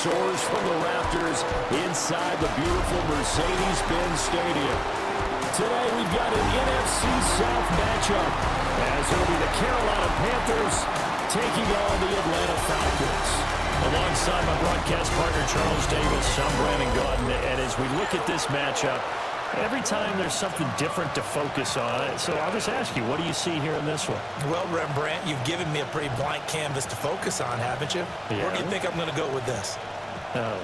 soars from the rafters inside the beautiful Mercedes-Benz Stadium. Today we've got an NFC South matchup as it'll be the Carolina Panthers taking on the Atlanta Falcons. Alongside my broadcast partner Charles Davis, I'm Brandon Gaudin, and as we look at this matchup, every time there's something different to focus on. So I'll just ask you, what do you see here in this one? Well, Rembrandt, you've given me a pretty blank canvas to focus on, haven't you? Yeah. Where do you think I'm going to go with this?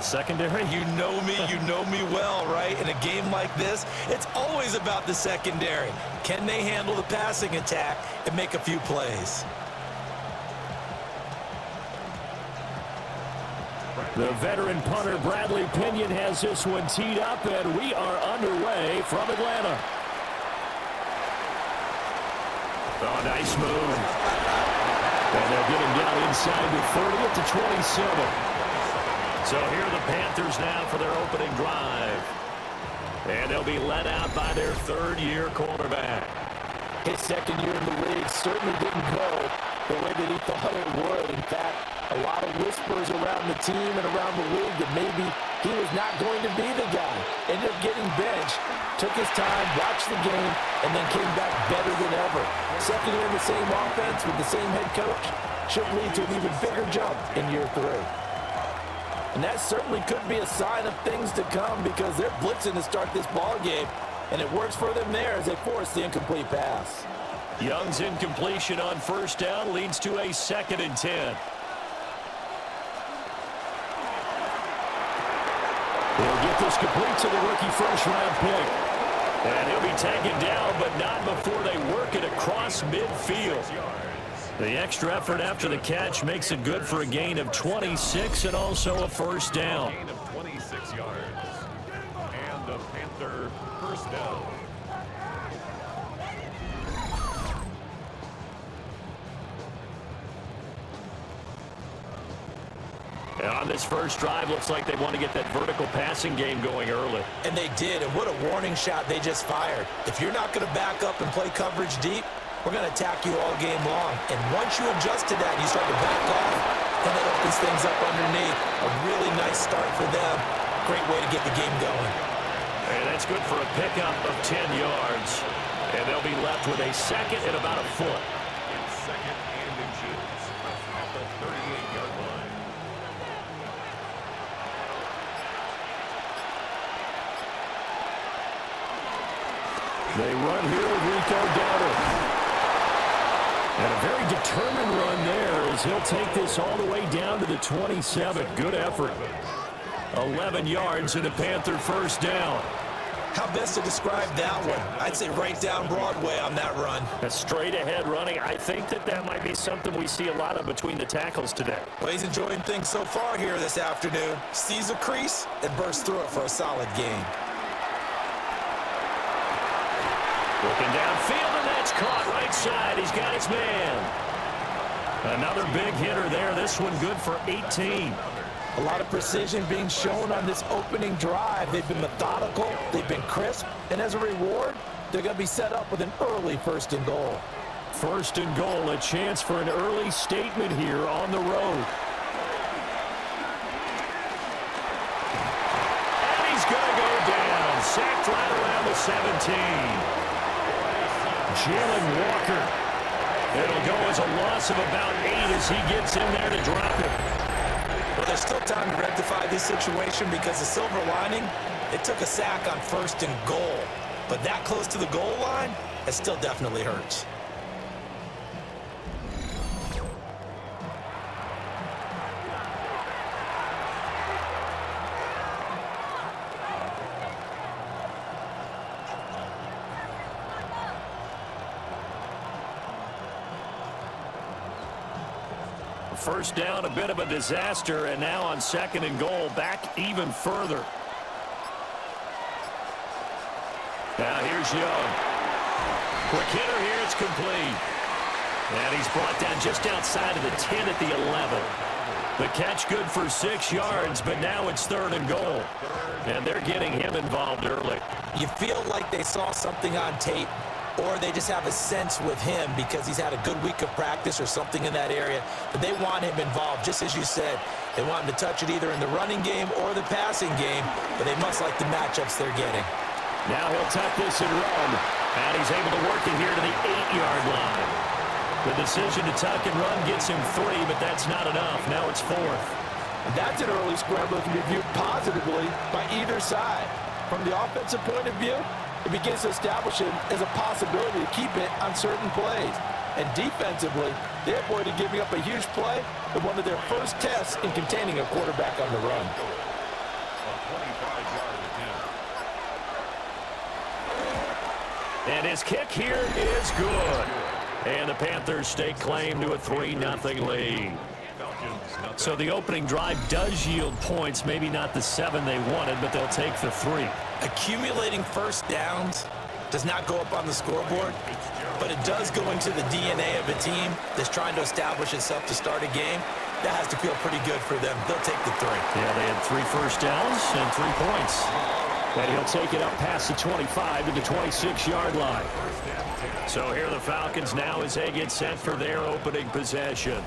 Secondary? You know me well, right? In a game like this, it's always about the secondary. Can they handle the passing attack and make a few plays? The veteran punter Bradley Pinion has this one teed up, and we are underway from Atlanta. Oh, nice move. And they'll get him down inside the 30 at the 27. So here are the Panthers now for their opening drive. And they'll be led out by their third-year quarterback. His second year in the league certainly didn't go the way that he thought it would. In fact, a lot of whispers around the team and around the league that maybe he was not going to be the guy. Ended up getting benched, took his time, watched the game, and then came back better than ever. Second year in the same offense with the same head coach should lead to an even bigger jump in year 3. And that certainly could be a sign of things to come because they're blitzing to start this ball game, and it works for them there as they force the incomplete pass. Young's incompletion on first down leads to a 2nd and 10. He'll get this complete to the rookie first-round pick. And he'll be taken down, but not before they work it across midfield. The extra effort after the catch makes it good for a gain of 26 and also a first down. Gain of 26 yards. And the Panther first down. And on this first drive, looks like they want to get that vertical passing game going early. And they did, and what a warning shot they just fired. If you're not going to back up and play coverage deep, we're going to attack you all game long. And once you adjust to that and you start to back off, then that opens things up underneath. A really nice start for them. Great way to get the game going. And that's good for a pickup of 10 yards. And they'll be left with a second and about a foot. In second and inches at the 38-yard line. They run here with Rico Dowdle. And a very determined run there as he'll take this all the way down to the 27. Good effort. 11 yards and a Panther first down. How best to describe that one? I'd say right down Broadway on that run. A straight ahead running. I think that might be something we see a lot of between the tackles today. Well, he's enjoying things so far here this afternoon. Sees a crease and bursts through it for a solid gain. Looking downfield, and that's caught right side. He's got his man. Another big hitter there. This one good for 18. A lot of precision being shown on this opening drive. They've been methodical, they've been crisp, and as a reward, they're going to be set up with an early 1st and goal. 1st and goal, a chance for an early statement here on the road. And he's going to go down. Sacked right around the 17. Jalen Walker. It'll go as a loss of about 8 as he gets in there to drop it. Well, there's still time to rectify this situation because the silver lining, it took a sack on 1st and goal. But that close to the goal line, it still definitely hurts. First down, a bit of a disaster, and now on 2nd and goal, back even further. Now here's Young. Quick hitter here, it's complete. And he's brought down just outside of the 10 at the 11. The catch good for 6 yards, but now it's 3rd and goal. And they're getting him involved early. You feel like they saw something on tape, or they just have a sense with him because he's had a good week of practice or something in that area that they want him involved. Just as you said, They want him to touch it either in the running game or the passing game, but they must like the matchups they're getting. Now he'll tuck this and run, and he's able to work it here to the 8-yard line. The decision to tuck and run gets him 3, but that's not enough. Now it's 4th. That's an early scramble that can be viewed positively by either side. From the offensive point of view, it begins to establish it as a possibility to keep it on certain plays. And defensively, they avoided giving up a huge play with one of their first tests in containing a quarterback on the run. And his kick here is good. And the Panthers stake claim to a 3-0 lead. So the opening drive does yield points, maybe not the 7 they wanted, but they'll take the 3. Accumulating first downs does not go up on the scoreboard, but it does go into the DNA of a team that's trying to establish itself to start a game. That has to feel pretty good for them. They'll take the 3. Yeah, they had 3 first downs and 3 points. And he'll take it up past the 25 to the 26-yard line. So here are the Falcons now as they get set for their opening possession.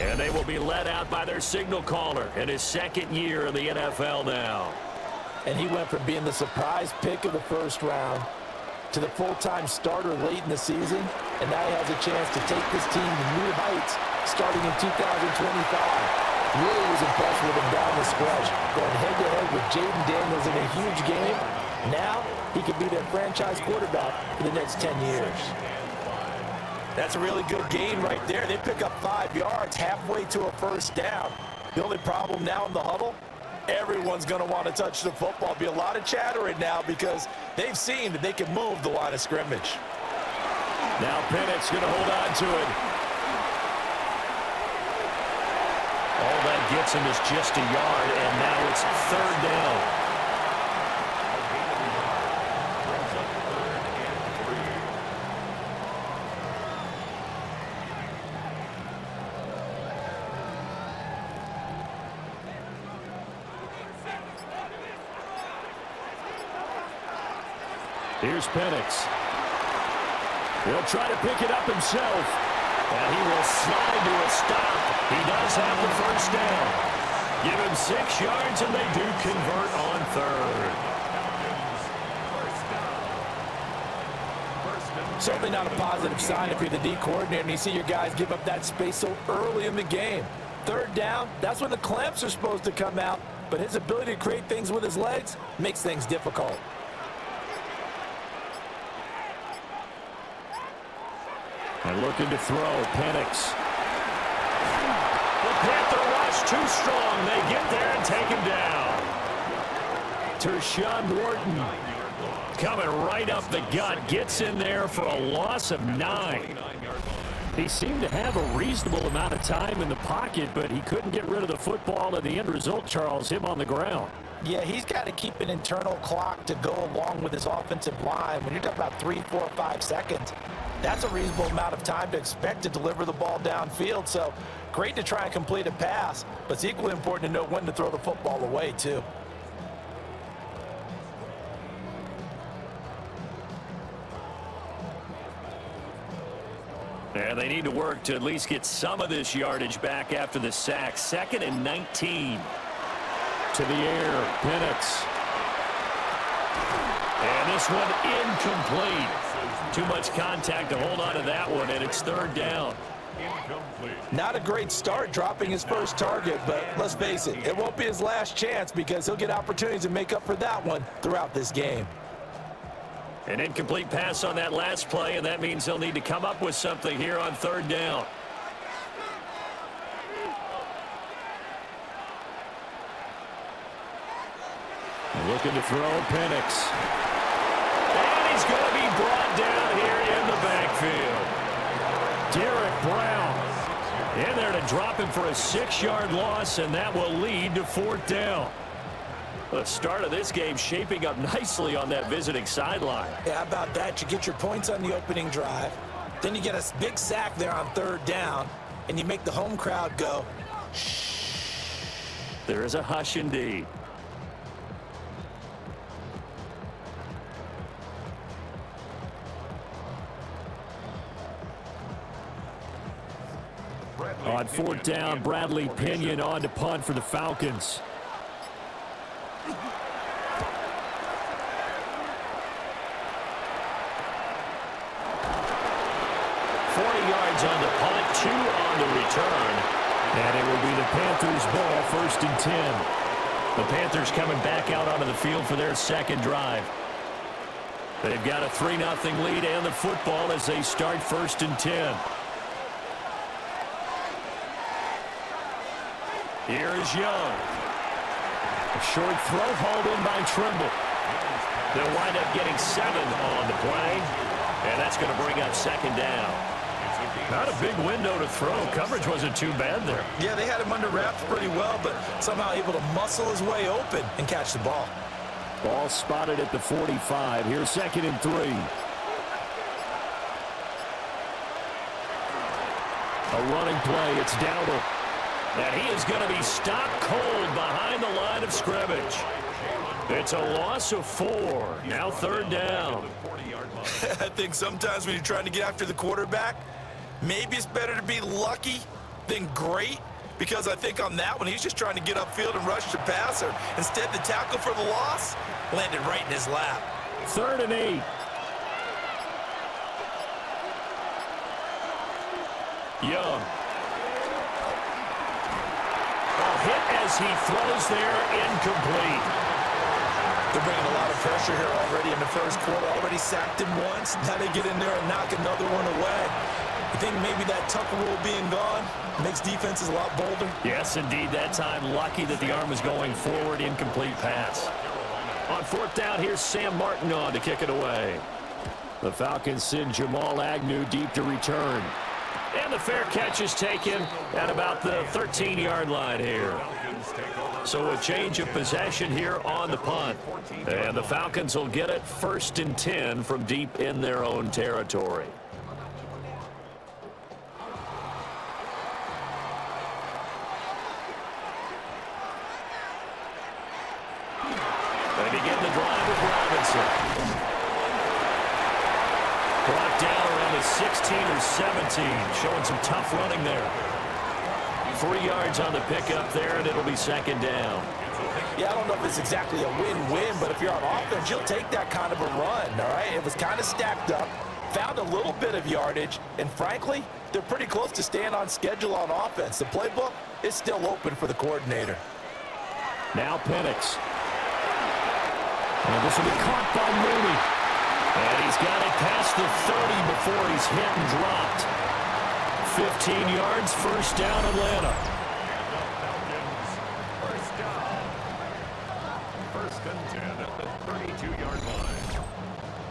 And they will be led out by their signal caller in his 2nd year in the NFL now. And he went from being the surprise pick of the first round to the full-time starter late in the season, and now he has a chance to take this team to new heights starting in 2025. Really was impressed with him down the stretch, going head-to-head with Jaden Daniels in a huge game. Now he could be their franchise quarterback for the next 10 years. That's a really good gain right there. They pick up 5 yards halfway to a first down. The only problem now in the huddle, everyone's going to want to touch the football. Be a lot of chattering now because they've seen that they can move the line of scrimmage. Now Pennett's going to hold on to it. All that gets him is just a yard, and now it's 3rd down. Here's Penix. He'll try to pick it up himself, and he will slide to a stop. He does have the first down. Give him 6 yards, and they do convert on 3rd. Certainly not a positive sign if you're the D coordinator and you see your guys give up that space so early in the game. 3rd down, that's when the clamps are supposed to come out, but his ability to create things with his legs makes things difficult. And looking to throw, Penix. The Panther rush too strong. They get there and take him down. Tershawn Wharton coming right up the gut. Gets in there for a loss of 9. He seemed to have a reasonable amount of time in the pocket, but he couldn't get rid of the football, and the end result, Charles, him on the ground. Yeah, he's got to keep an internal clock to go along with his offensive line. When you're talking about 3, 4, 5 seconds, that's a reasonable amount of time to expect to deliver the ball downfield. So great to try and complete a pass, but it's equally important to know when to throw the football away, too. And they need to work to at least get some of this yardage back after the sack. 2nd and 19. To the air, Penix. And this one incomplete. Too much contact to hold on to that one, and it's 3rd down. Not a great start dropping his first target, but let's face it, it won't be his last chance because he'll get opportunities to make up for that one throughout this game. An incomplete pass on that last play, and that means they'll need to come up with something here on 3rd down. Looking to throw, Penix. And he's going to be brought down here in the backfield. Derek Brown in there to drop him for a 6-yard loss, and that will lead to 4th down. The start of this game shaping up nicely on that visiting sideline. Yeah, how about that? You get your points on the opening drive. Then you get a big sack there on 3rd down, and you make the home crowd go, shh. There is a hush indeed. On fourth down, Bradley Pinion on to punt for the Falcons. 40 yards on the punt, 2 on the return. And it will be the Panthers' ball, 1st and 10. The Panthers coming back out onto the field for their second drive. They've got a 3-0 lead and the football as they start 1st and 10. Here is Young. A short throw hauled in by Trimble. They'll wind up getting 7 on the play, and that's going to bring up 2nd down. Not a big window to throw. Coverage wasn't too bad there. Yeah, they had him under wraps pretty well, but somehow able to muscle his way open and catch the ball. Ball spotted at the 45. Here's 2nd and 3. A running play. It's Dowdle. And he is going to be stopped cold behind the line of scrimmage. It's a loss of 4. Now 3rd down. I think sometimes when you're trying to get after the quarterback, maybe it's better to be lucky than great, because I think on that one, he's just trying to get upfield and rush the passer. Instead, the tackle for the loss landed right in his lap. 3rd and 8. Young. A hit as he throws there, incomplete. They're bringing a lot of pressure here already in the first quarter. Already sacked him once. Now they get in there and knock another one away. I think maybe that Tucker rule being gone makes defenses a lot bolder. Yes, indeed. That time, lucky that the arm was going forward. Incomplete pass. On 4th down, here's Sam Martin on to kick it away. The Falcons send Jamal Agnew deep to return. And the fair catch is taken at about the 13-yard line here. So a change of possession here on the punt. And the Falcons will get it 1st and 10 from deep in their own territory. They begin the drive with Robinson. Brought down around the 16 or 17, showing some tough running there. 3 yards on the pickup there, and it'll be 2nd down. Yeah, I don't know if it's exactly a win-win, but if you're on offense, you'll take that kind of a run, all right? It was kind of stacked up, found a little bit of yardage, and frankly, they're pretty close to staying on schedule on offense. The playbook is still open for the coordinator. Now Penix. And this will be caught by Mooney. And he's got it past the 30 before he's hit and dropped. 15 yards, 1st down, Atlanta. First down. 1st and 10 at the 32-yard line.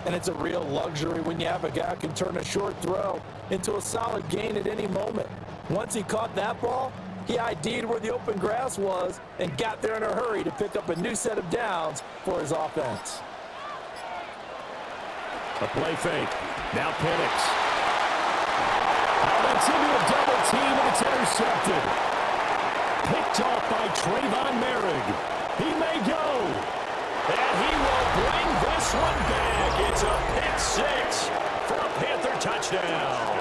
And it's a real luxury when you have a guy who can turn a short throw into a solid gain at any moment. Once he caught that ball, he ID'd where the open grass was and got there in a hurry to pick up a new set of downs for his offense. A play fake. Now Penix. Now that's into a double team, and it's intercepted. Picked off by Trayvon Merrick. He may go. And he will bring this one back. It's a pick 6 for a Panther touchdown.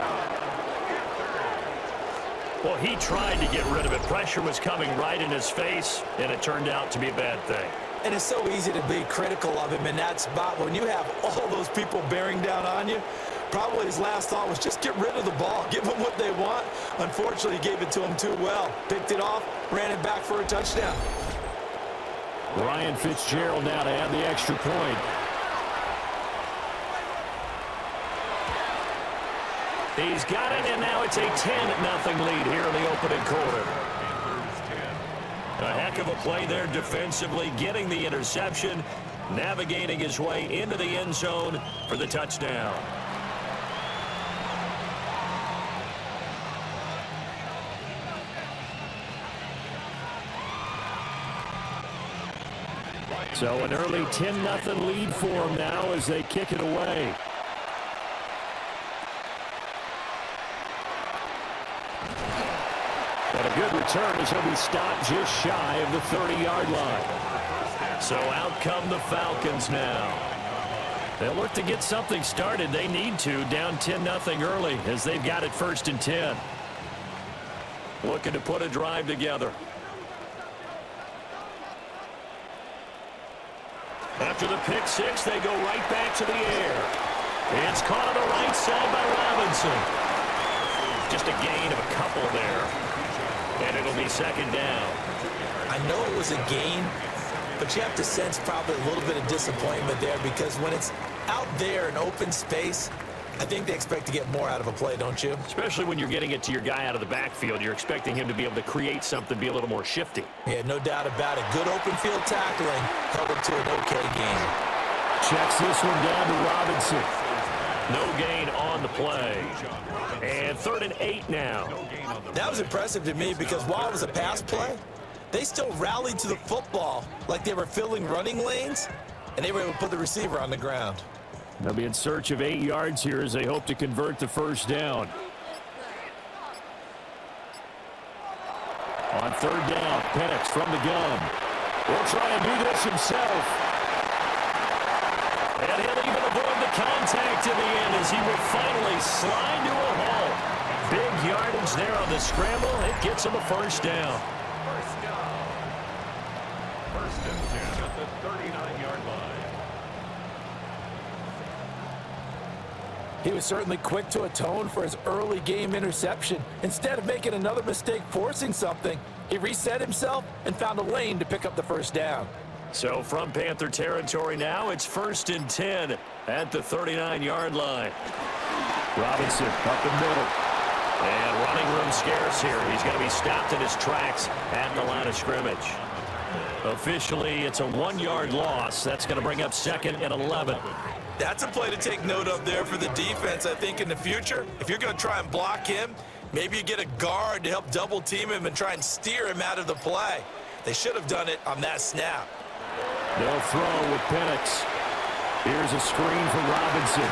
Well, he tried to get rid of it. Pressure was coming right in his face, and it turned out to be a bad thing. And it's so easy to be critical of him in that spot. When you have all those people bearing down on you, probably his last thought was just get rid of the ball, give them what they want. Unfortunately, he gave it to them too well. Picked it off, ran it back for a touchdown. Ryan Fitzgerald now to add the extra point. He's got it, and now it's a 10-0 lead here in the opening quarter. A heck of a play there defensively, getting the interception, navigating his way into the end zone for the touchdown. So an early 10-0 lead for them now as they kick it away. And a good return as he'll be stopped just shy of the 30-yard line. So out come the Falcons now. They'll look to get something started. They need to, down 10-0 early as they've got it 1st and 10. looking to put a drive together. After the pick six, they go right back to the air. It's caught on the right side by Robinson. Just a gain of a couple there. And it'll be second down. I know it was a gain, but you have to sense probably a little bit of disappointment there because when it's out there in open space, I think they expect to get more out of a play, don't you? Especially when you're getting it to your guy out of the backfield. You're expecting him to be able to create something, be a little more shifty. Yeah, no doubt about it. Good open field tackling held it to an okay game. Checks this one down to Robinson. No gain on the play. And 3rd and 8 now. That was impressive to me because while it was a pass play, they still rallied to the football like they were filling running lanes, and they were able to put the receiver on the ground. They'll be in search of 8 yards here as they hope to convert the first down. On 3rd down, Penix from the gun. Will try and do this himself. And he'll even avoid the contact in the end as he will finally slide to a halt. Big yardage there on the scramble. It gets him a first down. First down. 1st and 10 at the 39-yard line. He was certainly quick to atone for his early game interception. Instead of making another mistake forcing something, he reset himself and found a lane to pick up the first down. So from Panther territory now, it's 1st and 10 at the 39-yard line. Robinson up the middle. And running room scarce here. He's going to be stopped in his tracks at the line of scrimmage. Officially, it's a 1-yard loss. That's going to bring up 2nd and 11. That's a play to take note of there for the defense, I think, in the future. If you're going to try and block him, maybe you get a guard to help double team him and try and steer him out of the play. They should have done it on that snap. They'll throw with Penix. Here's a screen for Robinson.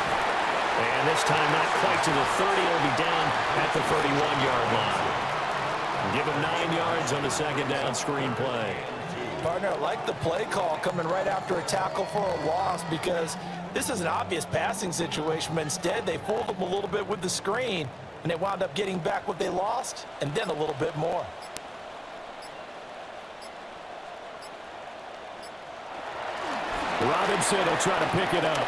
And this time not quite to the 30. It'll be down at the 31-yard line. Give him 9 yards on the 2nd down screen play. Partner, I like the play call coming right after a tackle for a loss because this is an obvious passing situation, but instead they fooled them a little bit with the screen, and they wound up getting back what they lost and then a little bit more. Robinson will try to pick it up.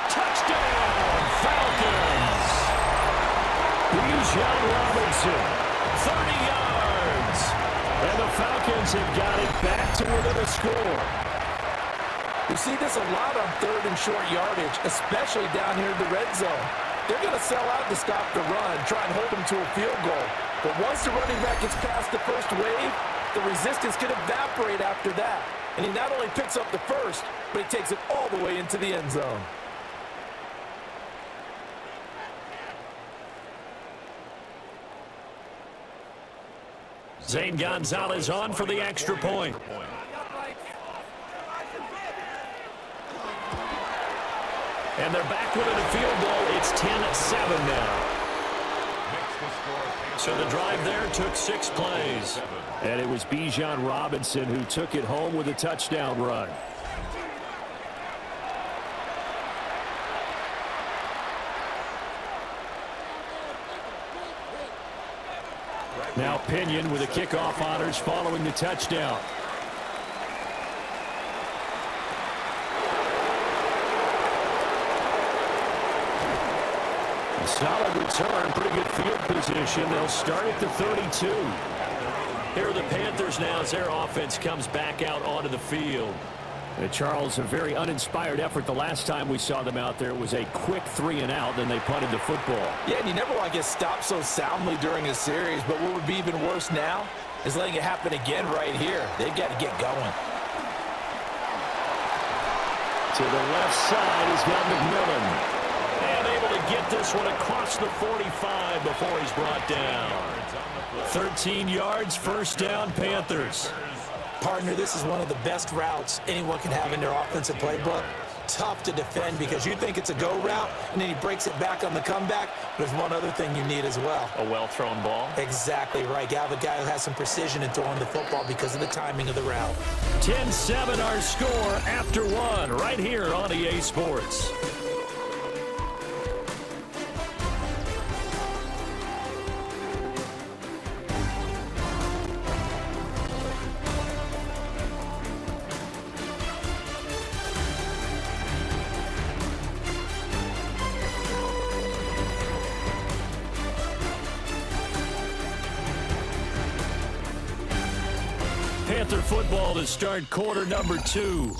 Touchdown, Falcons! Bijan Robinson, 30 yards. And the Falcons have got it back to within a score. We see this a lot on 3rd and short yardage, especially down here in the red zone. They're going to sell out to stop the run, try and hold them to a field goal. But once the running back gets past the first wave, the resistance can evaporate after that. And he not only picks up the first, but he takes it all the way into the end zone. Zane Gonzalez on for the extra point. And they're back within a field goal. It's 10-7 now. So the drive there took 6 plays. And it was Bijan Robinson who took it home with a touchdown run. Now Pinion with the kickoff honors following the touchdown. A solid return, pretty good field position. They'll start at the 32. Here are the Panthers now as their offense comes back out onto the field. Charles, a very uninspired effort the last time we saw them out there. It was a quick 3-and-out, then they punted the football. Yeah, and you never want to get stopped so soundly during a series, but what would be even worse now is letting it happen again right here. They've got to get going. To the left side, he's got McMillan. And able to get this one across the 45 before he's brought down. 13 yards, first down, Panthers. Partner, this is one of the best routes anyone can have in their offensive playbook. Tough to defend because you think it's a go route, and then he breaks it back on the comeback. But there's one other thing you need as well. A well-thrown ball. Exactly right. You have a guy who has some precision in throwing the football because of the timing of the route. 10-7 our score after one right here on EA Sports. Panther football to start quarter number 2.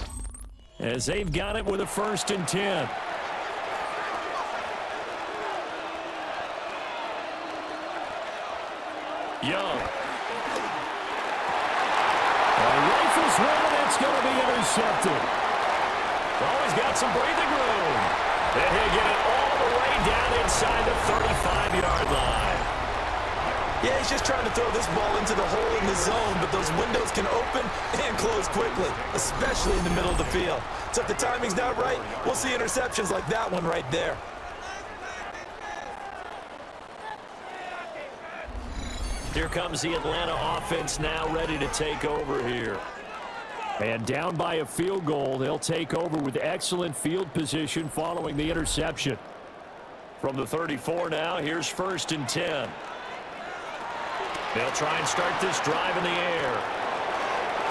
As they've got it with a 1st and 10. Young. Rifles one, and it's going to be intercepted. Oh, he's got some breathing room. And he'll get it all the way down inside the 35-yard line. Yeah, he's just trying to throw this ball into the hole in the zone, but those windows can open and close quickly, especially in the middle of the field. So if the timing's not right, we'll see interceptions like that one right there. Here comes the Atlanta offense now ready to take over here. And down by a field goal, they'll take over with excellent field position following the interception. From the 34 now, here's 1st and 10. They'll try and start this drive in the air.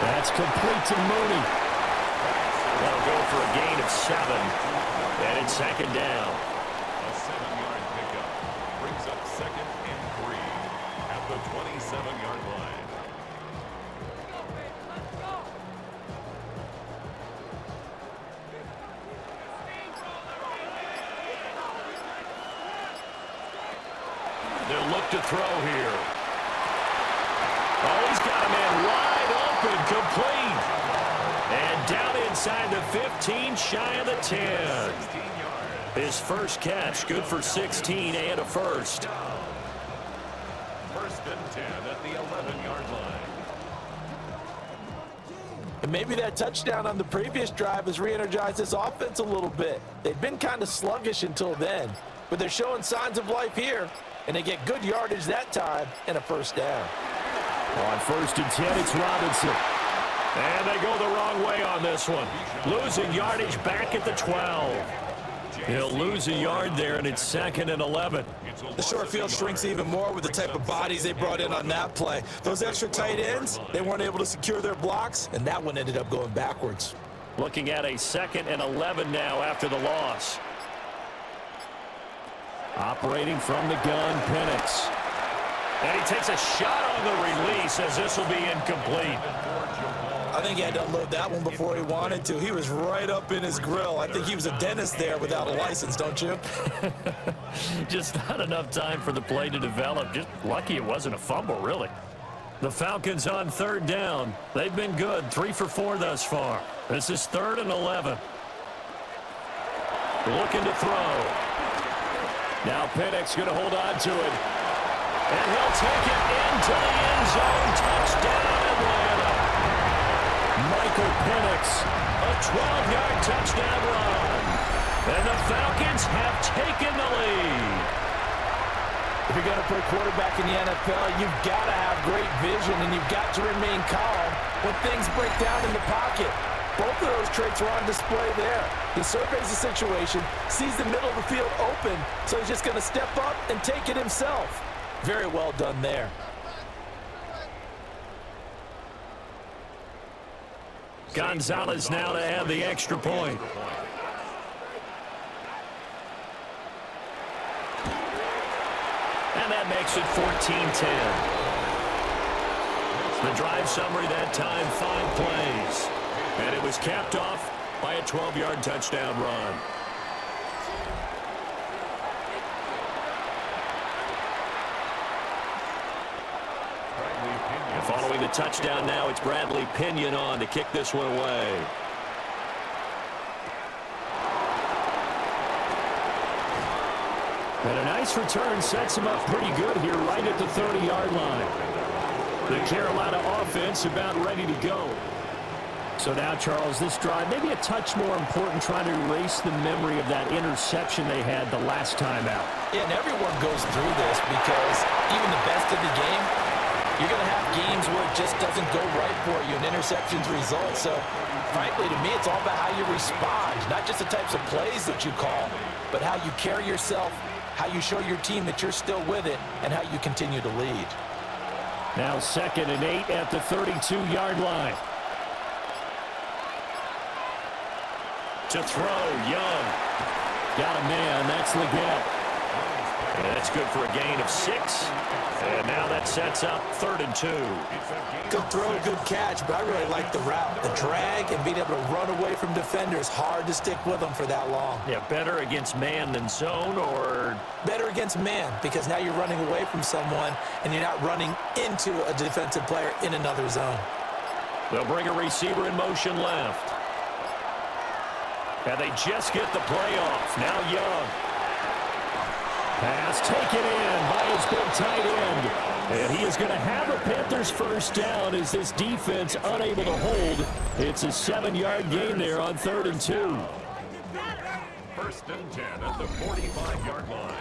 That's complete to Mooney. That'll go for a gain of 7. And it's 2nd down. A 7-yard pickup brings up 2nd and 3 at the 27-yard line. They'll look to throw here. Oh, he's got a man wide open, complete. And down inside the 15, shy of the 10. His first catch, good for 16 and a 1st. 1st and 10 at the 11-yard line. And maybe that touchdown on the previous drive has re-energized this offense a little bit. They've been kind of sluggish until then, but they're showing signs of life here, and they get good yardage that time and a 1st down. On 1st and 10, it's Robinson. And they go the wrong way on this one. Losing yardage back at the 12. He'll lose a yard there, and it's 2nd and 11. The short field shrinks even more with the type of bodies they brought in on that play. Those extra tight ends, they weren't able to secure their blocks, and that one ended up going backwards. Looking at a 2nd and 11 now after the loss. Operating from the gun, Penix. And he takes a shot on the release as this will be incomplete. I think he had to unload that one before he wanted to. He was right up in his grill. I think he was a dentist there without a license, don't you? Just not enough time for the play to develop. Just lucky it wasn't a fumble, really. The Falcons on 3rd down. They've been good, 3 for 4 thus far. This is 3rd and 11. Looking to throw. Now Penix going to hold on to it. And he'll take it into the end zone. Touchdown, Atlanta. Michael Penix, a 12-yard touchdown run. And the Falcons have taken the lead. If you're going to put a quarterback in the NFL, you've got to have great vision, and you've got to remain calm when things break down in the pocket. Both of those traits are on display there. He surveys the situation, sees the middle of the field open, so he's just going to step up and take it himself. Very well done there. Gonzalez now to have the extra point. And that makes it 14-10. The drive summary that time, 5 plays. And it was capped off by a 12-yard touchdown run. And following the touchdown now, it's Bradley Pinion on to kick this one away. And a nice return sets him up pretty good here right at the 30-yard line. The Carolina offense about ready to go. So now, Charles, this drive maybe a touch more important, trying to erase the memory of that interception they had the last time out. Yeah, and everyone goes through this because even the best of the game, you're going to have games where it just doesn't go right for you and interceptions result. So, frankly, to me, it's all about how you respond, not just the types of plays that you call, but how you carry yourself, how you show your team that you're still with it, and how you continue to lead. Now 2nd and 8 at the 32-yard line. To throw, Young. Got a man, that's Leggett. That's good for a gain of 6. And now that sets up 3rd and 2. Good throw, good catch, but I really like the route. The drag and being able to run away from defenders, hard to stick with them for that long. Yeah, better against man than zone, or? Better against man, because now you're running away from someone and you're not running into a defensive player in another zone. They'll bring a receiver in motion left. And they just get the play off. Now Young. Pass taken in by his big tight end. And he is going to have a Panthers first down as this defense unable to hold. It's a 7-yard gain there on 3rd and 2. 1st and 10 at the 45-yard line.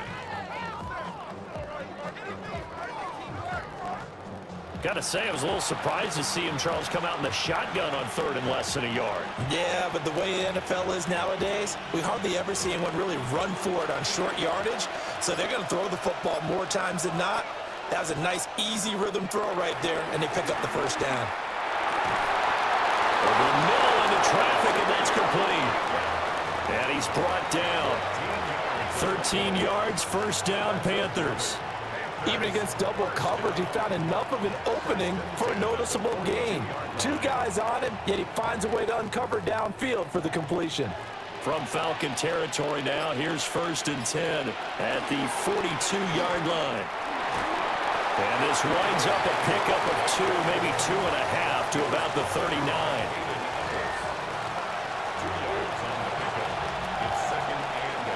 Got to say, I was a little surprised to see him, Charles, come out in the shotgun on 3rd and less than a yard. Yeah, but the way the NFL is nowadays, we hardly ever see anyone really run for it on short yardage. So they're going to throw the football more times than not. That was a nice, easy rhythm throw right there, and they pick up the first down. Over the middle into traffic, and that's complete. And he's brought down. 13 yards, first down, Panthers. Even against double coverage, he found enough of an opening for a noticeable gain. 2 guys on him, yet he finds a way to uncover downfield for the completion. From Falcon territory now, here's 1st and 10 at the 42-yard line. And this winds up a pickup of 2, maybe 2.5 to about the 39. 2 yards on the pickup. It's 2nd and 8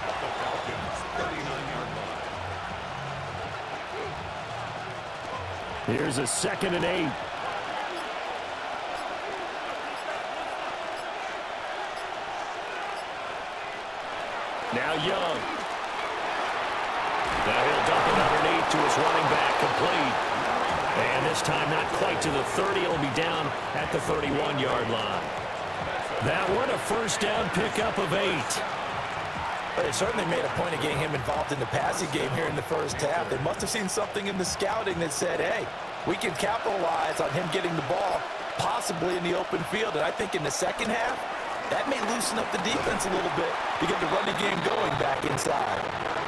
at the Falcons' 39-yard line. Here's a 2nd and 8. Now Young. Now he'll dump it underneath to his running back, complete. And this time not quite to the 30. He'll be down at the 31-yard line. That one a first down pickup of 8. But they certainly made a point of getting him involved in the passing game here in the first half. They must have seen something in the scouting that said, hey, we can capitalize on him getting the ball, possibly in the open field. And I think in the second half, that may loosen up the defense a little bit to get the running game going back inside.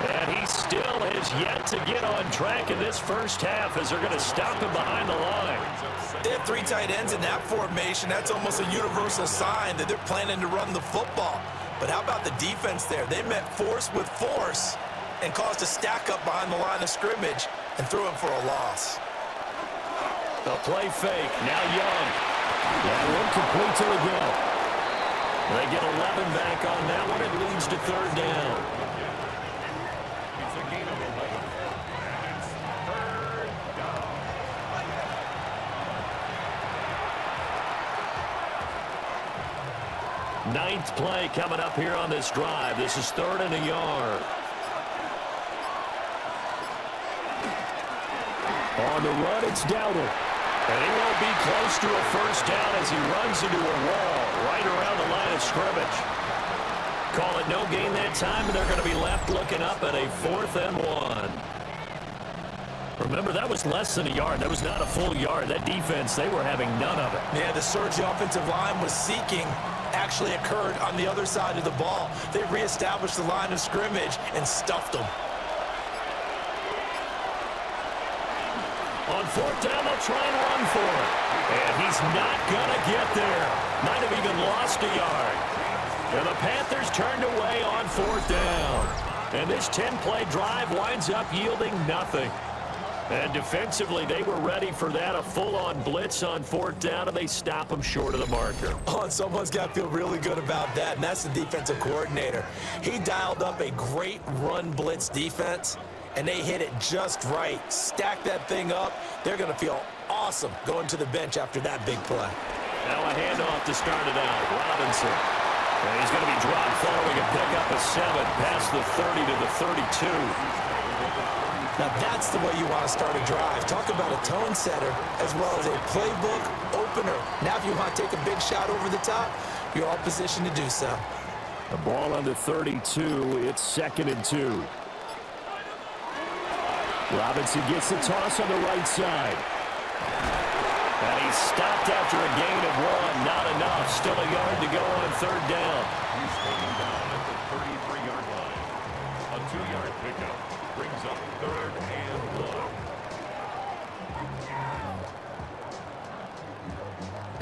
And he still has yet to get on track in this first half as they're going to stop him behind the line. They have 3 tight ends in that formation. That's almost a universal sign that they're planning to run the football. But how about the defense there? They met force with force and caused a stack up behind the line of scrimmage and threw him for a loss. They'll play fake. Now Young. That one complete to the go. They get 11 back on that one. It leads to 3rd down. It's a gain of 11. And it's 3rd down. 9th play coming up here on this drive. This is 3rd and a yard. On the run, it's Dowdle. And he won't be close to a first down as he runs into a wall right around the line of scrimmage. Call it no gain that time, and they're going to be left looking up at a 4th and 1. Remember, that was less than a yard. That was not a full yard. That defense, they were having none of it. Yeah, the surge the offensive line was seeking actually occurred on the other side of the ball. They reestablished the line of scrimmage and stuffed them. On 4th down, they'll try and run for it. And he's not going to get there. Might have even lost a yard. And the Panthers turned away on 4th down. And this 10-play drive winds up yielding nothing. And defensively, they were ready for that, a full-on blitz on 4th down, and they stop them short of the marker. Oh, and someone's got to feel really good about that, and that's the defensive coordinator. He dialed up a great run blitz defense, and they hit it just right. Stack that thing up. They're going to feel awesome going to the bench after that big play. Now a handoff to start it out. Robinson. And he's going to be dropped following a pickup of 7 past the 30 to the 32. Now that's the way you want to start a drive. Talk about a tone setter as well as a playbook opener. Now if you want to take a big shot over the top, you're all positioned to do so. The ball on the 32. It's 2nd and 2. Robinson gets the toss on the right side. And he's stopped after a gain of 1. Not enough. Still a yard to go on 3rd down. He's taken down at the 33-yard line. A 2-yard pickup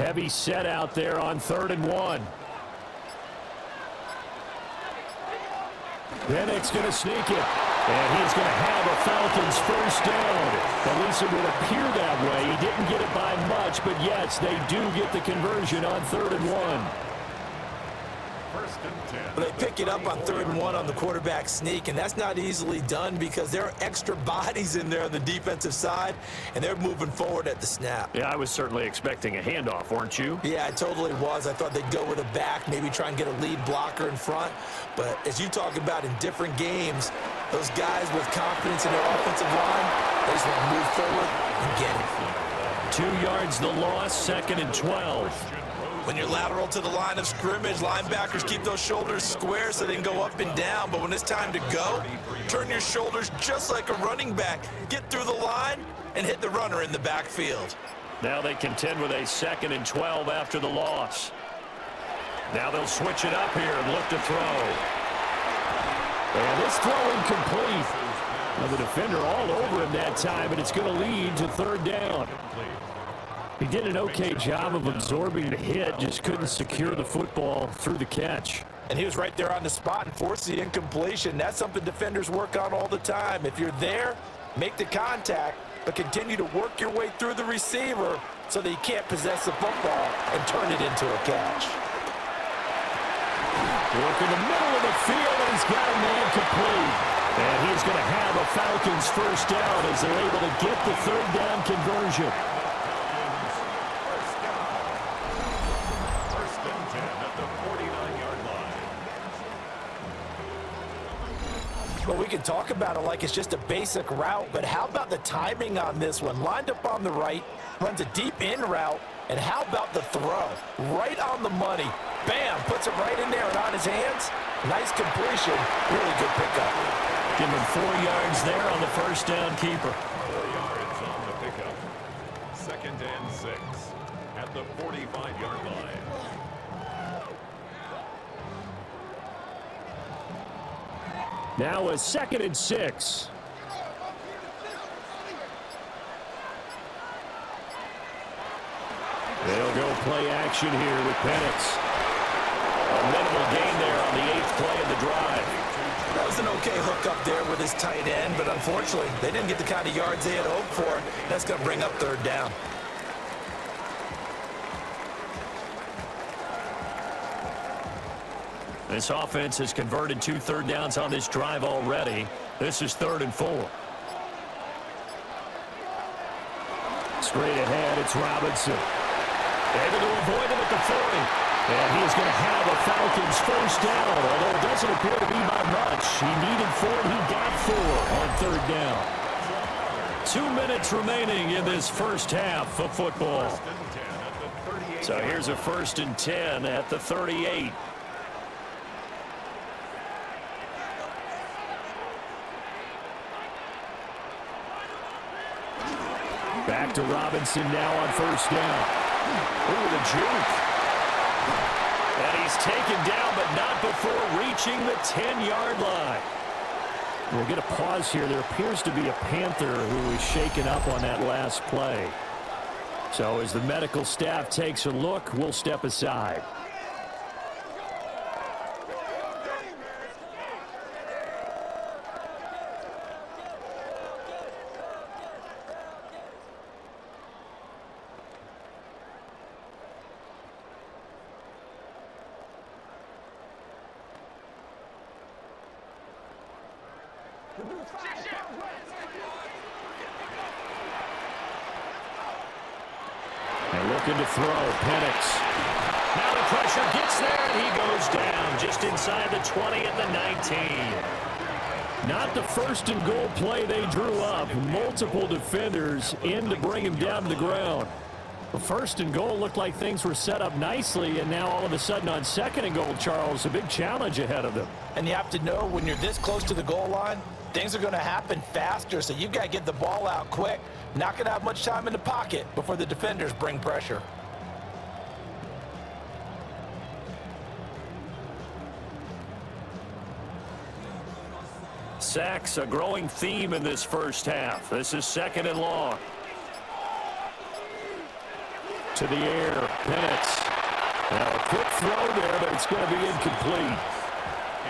Heavy set out there on 3rd and 1. Bennett's going to sneak it. And he's going to have a Falcons first down. At least it would appear that way. He didn't get it by much, but yes, they do get the conversion on 3rd and 1. First and 10. They pick it up on 3rd and 1 on the quarterback sneak, and that's not easily done because there are extra bodies in there on the defensive side, and they're moving forward at the snap. Yeah, I was certainly expecting a handoff, weren't you? Yeah, I totally was. I thought they'd go with a back, maybe try and get a lead blocker in front. But as you talk about in different games, those guys with confidence in their offensive line, they just want to move forward and get it. 2 yards the loss, 2nd and 12. When you're lateral to the line of scrimmage, linebackers keep those shoulders square so they can go up and down. But when it's time to go, turn your shoulders just like a running back. Get through the line and hit the runner in the backfield. Now they contend with a 2nd and 12 after the loss. Now they'll switch it up here and look to throw. And this throw incomplete. Now the defender all over him that time, and it's going to lead to 3rd down. He did an okay job of absorbing the hit, just couldn't secure the football through the catch. And he was right there on the spot and forced the incompletion. That's something defenders work on all the time. If you're there, make the contact, but continue to work your way through the receiver so that he can't possess the football and turn it into a catch. Work in the middle of the field, and he's got a man complete. And he's going to have a Falcons first down as they're able to get the 3rd down conversion. Well, we can talk about it like it's just a basic route, but how about the timing on this one? Lined up on the right, runs a deep in route, and how about the throw? Right on the money. Bam, puts it right in there and on his hands. Nice completion. Really good pickup. Give him 4 yards there on the first down keeper. 4 yards on the pickup. 2nd and 6 at the 45-yard line. Now a 2nd and 6. They'll go play action here with Penix. A minimal gain there on the 8th play of the drive. That was an okay hook up there with his tight end, but unfortunately, they didn't get the kind of yards they had hoped for. That's going to bring up 3rd down. This offense has converted 2 third downs on this drive already. This is 3rd and 4. Straight ahead, it's Robinson. Able to avoid him at the 40. And he's going to have a Falcons first down, although it doesn't appear to be by much. He needed 4, he got 4 on 3rd down. 2 minutes remaining in this first half of football. So here's a 1st and 10 at the 38. Back to Robinson now on first down. Ooh, the juke. And he's taken down, but not before reaching the 10-yard line. We'll get a pause here. There appears to be a Panther who is shaken up on that last play. So as the medical staff takes a look, we'll step aside. And looking to throw, Penix. Now the pressure gets there, and he goes down just inside the 20 at the 19. Not the 1st and goal play they drew up. Multiple defenders in to bring him down to the ground. The 1st and goal looked like things were set up nicely, and now all of a sudden on 2nd and goal, Charles, a big challenge ahead of them. And you have to know when you're this close to the goal line, things are going to happen faster, so you've got to get the ball out quick. Not going to have much time in the pocket before the defenders bring pressure. Sacks, a growing theme in this first half. This is 2nd and long. To the air, Penix. Now a quick throw there, but it's going to be incomplete.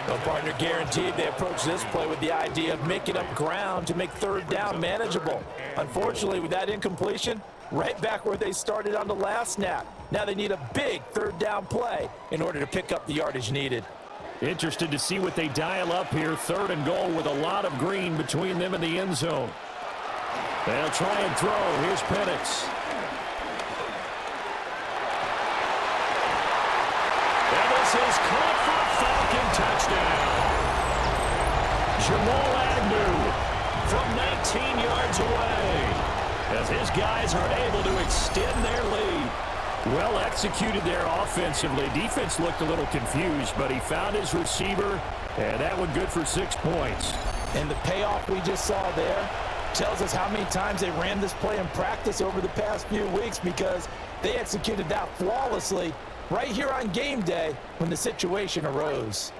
The partner guaranteed they approach this play with the idea of making up ground to make third down manageable. Unfortunately, with that incompletion, right back where they started on the last snap. Now they need a big third down play in order to pick up the yardage needed. Interested to see what they dial up here. 3rd and goal with a lot of green between them and the end zone. They'll try and throw. Here's Penix. And this is caught for a Falcon touchdown. Jamal Agnew from 19 yards away, as his guys are able to extend their lead. Well executed there offensively. Defense looked a little confused, but he found his receiver, and that one good for 6 points. And the payoff we just saw there tells us how many times they ran this play in practice over the past few weeks, because they executed that flawlessly right here on game day when the situation arose.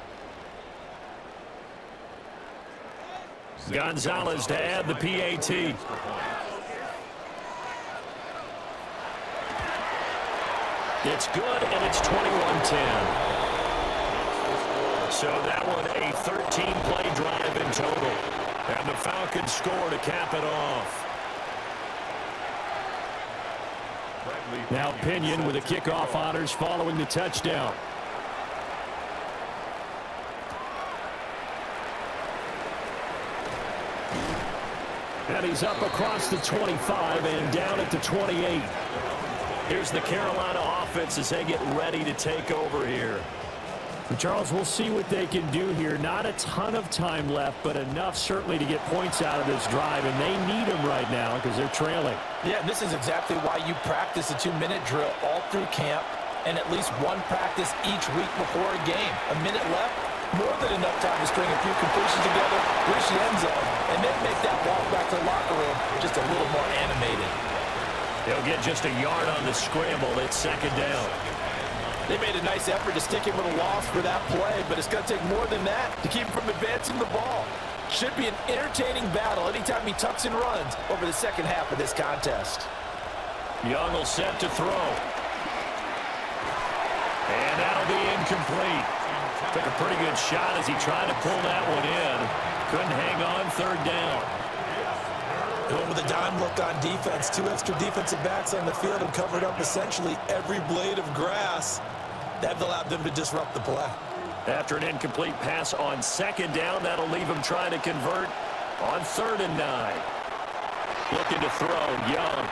Gonzalez to add the PAT. It's good, and it's 21-10. So that one a 13-play drive in total. And the Falcons score to cap it off. Now Pinion with the kickoff honors following the touchdown. And he's up across the 25 and down at the 28. Here's the Carolina offense as they get ready to take over here. Charles, we'll see what they can do here. Not a ton of time left, but enough certainly to get points out of this drive, and they need them right now because they're trailing. Yeah, and this is exactly why you practice a 2-minute drill all through camp and at least one practice each week before a game. A minute left, more than enough time to string a few completions together, reach the end zone, and then make that walk back to the locker room just a little more animated. They'll get just a yard on the scramble. It's 2nd down. They made a nice effort to stick him with a loss for that play, but it's going to take more than that to keep him from advancing the ball. Should be an entertaining battle anytime he tucks and runs over the second half of this contest. Young will set to throw. And that'll be incomplete. Took a pretty good shot as he tried to pull that one in. Couldn't hang on 3rd down. Going with a dime look on defense. 2 extra defensive backs on the field and covered up essentially every blade of grass. That allowed them to disrupt the play. After an incomplete pass on 2nd down, that'll leave him trying to convert on 3rd and 9. Looking to throw, Young.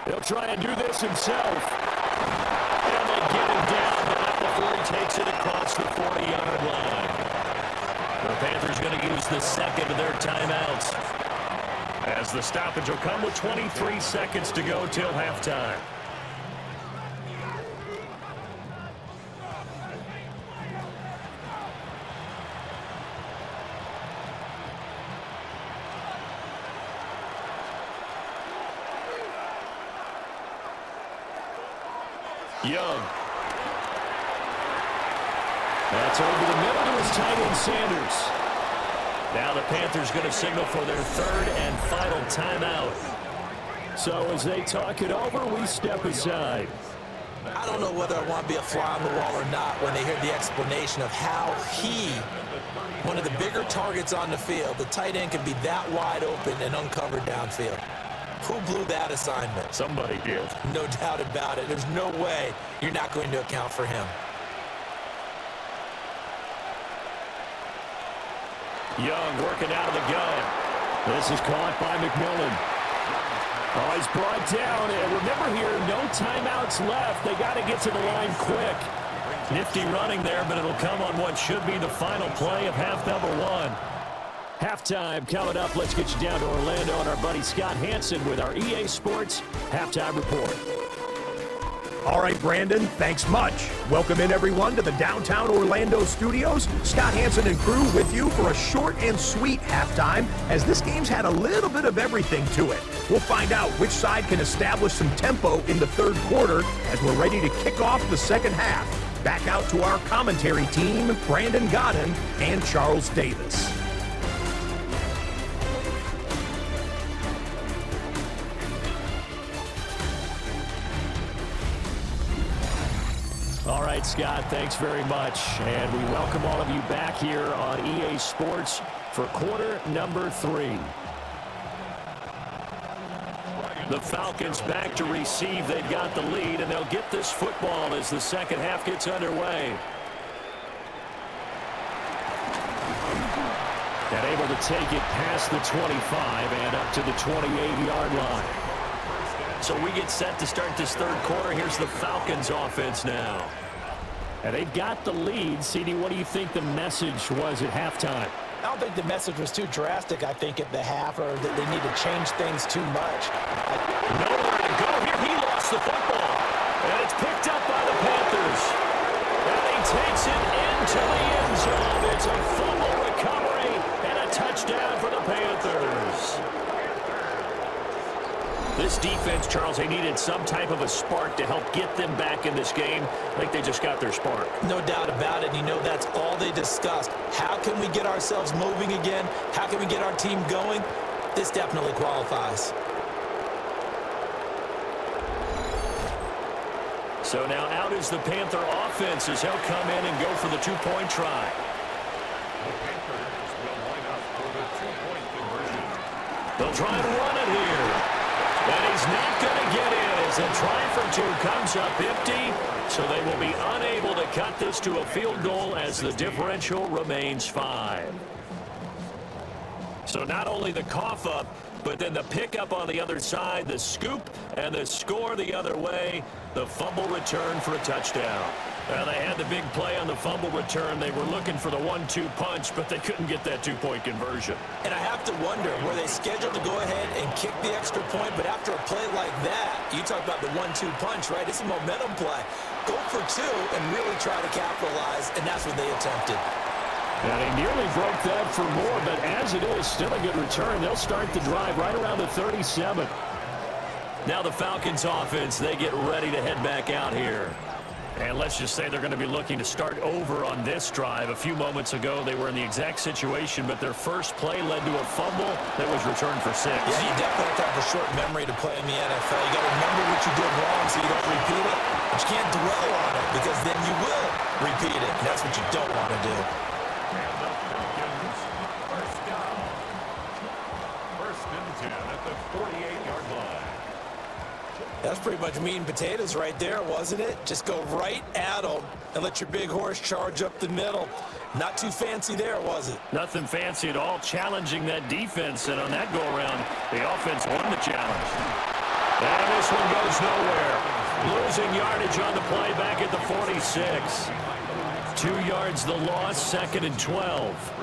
He'll try and do this himself. And they get him down, but not before he takes it across the 40-yard line. The Panthers going to use the second of their timeouts, as the stoppage will come with 23 seconds to go till halftime. Young. That's over the middle to his tight end, Sanders. Now the Panthers going to signal for their 3rd and final timeout. So as they talk it over, we step aside. I don't know whether I want to be a fly on the wall or not when they hear the explanation of how he, one of the bigger targets on the field, the tight end, can be that wide open and uncovered downfield. Who blew that assignment? Somebody did. No doubt about it. There's no way you're not going to account for him. Young working out of the gun. This is caught by McMillan. Oh, he's brought down. And remember here, no timeouts left. They got to get to the line quick. Nifty running there, but it'll come on what should be the final play of half number 1. Halftime coming up. Let's get you down to Orlando and our buddy Scott Hansen with our EA Sports Halftime Report. All right, Brandon, thanks much. Welcome in, everyone, to the downtown Orlando studios. Scott Hansen and crew with you for a short and sweet halftime, as this game's had a little bit of everything to it. We'll find out which side can establish some tempo in the 3rd quarter as we're ready to kick off the 2nd half. Back out to our commentary team, Brandon Godden and Charles Davis. right, Scott, thanks very much. And we welcome all of you back here on EA Sports for quarter number 3. The Falcons back to receive. They've got the lead, and they'll get this football as the second half gets underway. And able to take it past the 25 and up to the 28-yard line. So we get set to start this third quarter. Here's the Falcons offense now. And they've got the lead. CD, what do you think the message was at halftime? I don't think the message was too drastic, I think, at the half, or that they need to change things too much. Nowhere to go here. He lost the football. And it's picked up by the Panthers. And he takes it into the end zone. It's a fumble recovery and a touchdown for the Panthers. This defense, Charles, they needed some type of a spark to help get them back in this game. I think they just got their spark. No doubt about it. You know, that's all they discussed. How can we get ourselves moving again? How can we get our team going? This definitely qualifies. So now out is the Panther offense as he'll come in and go for the two-point try. The Panthers will line up for the two-point conversion. They'll try and run it here. And he's not going to get in as the try for 2 comes up empty. So they will be unable to cut this to a field goal as the differential remains 5. So not only the cough up, but then the pickup on the other side, the scoop, and the score the other way, the fumble return for a touchdown. Well, they had the big play on the fumble return. They were looking for the 1-2 punch, but they couldn't get that two-point conversion. And I have to wonder, were they scheduled to go ahead and kick the extra point? But after a play like that, you talk about the 1-2 punch, right? It's a momentum play. Go for 2 and really try to capitalize, and that's what they attempted. And he nearly broke that for more, but as it is, still a good return. They'll start the drive right around the 37. Now the Falcons offense, they get ready to head back out here. And let's just say they're going to be looking to start over on this drive. A few moments ago, they were in the exact situation, but their first play led to a fumble that was returned for 6. Yeah, you definitely have to have a short memory to play in the NFL. You got to remember what you did wrong so you don't repeat it. But you can't dwell on it because then you will repeat it. And that's what you don't want to do. And the Falcons, first down. First and 10 at the 48-yard line. That's pretty much meat and potatoes right there, wasn't it? Just go right at them and let your big horse charge up the middle. Not too fancy there, was it? Nothing fancy at all, challenging that defense, and on that go-around, the offense won the challenge. And this one goes nowhere. Losing yardage on the play back at the 46. 2 yards the loss, 2nd and 12.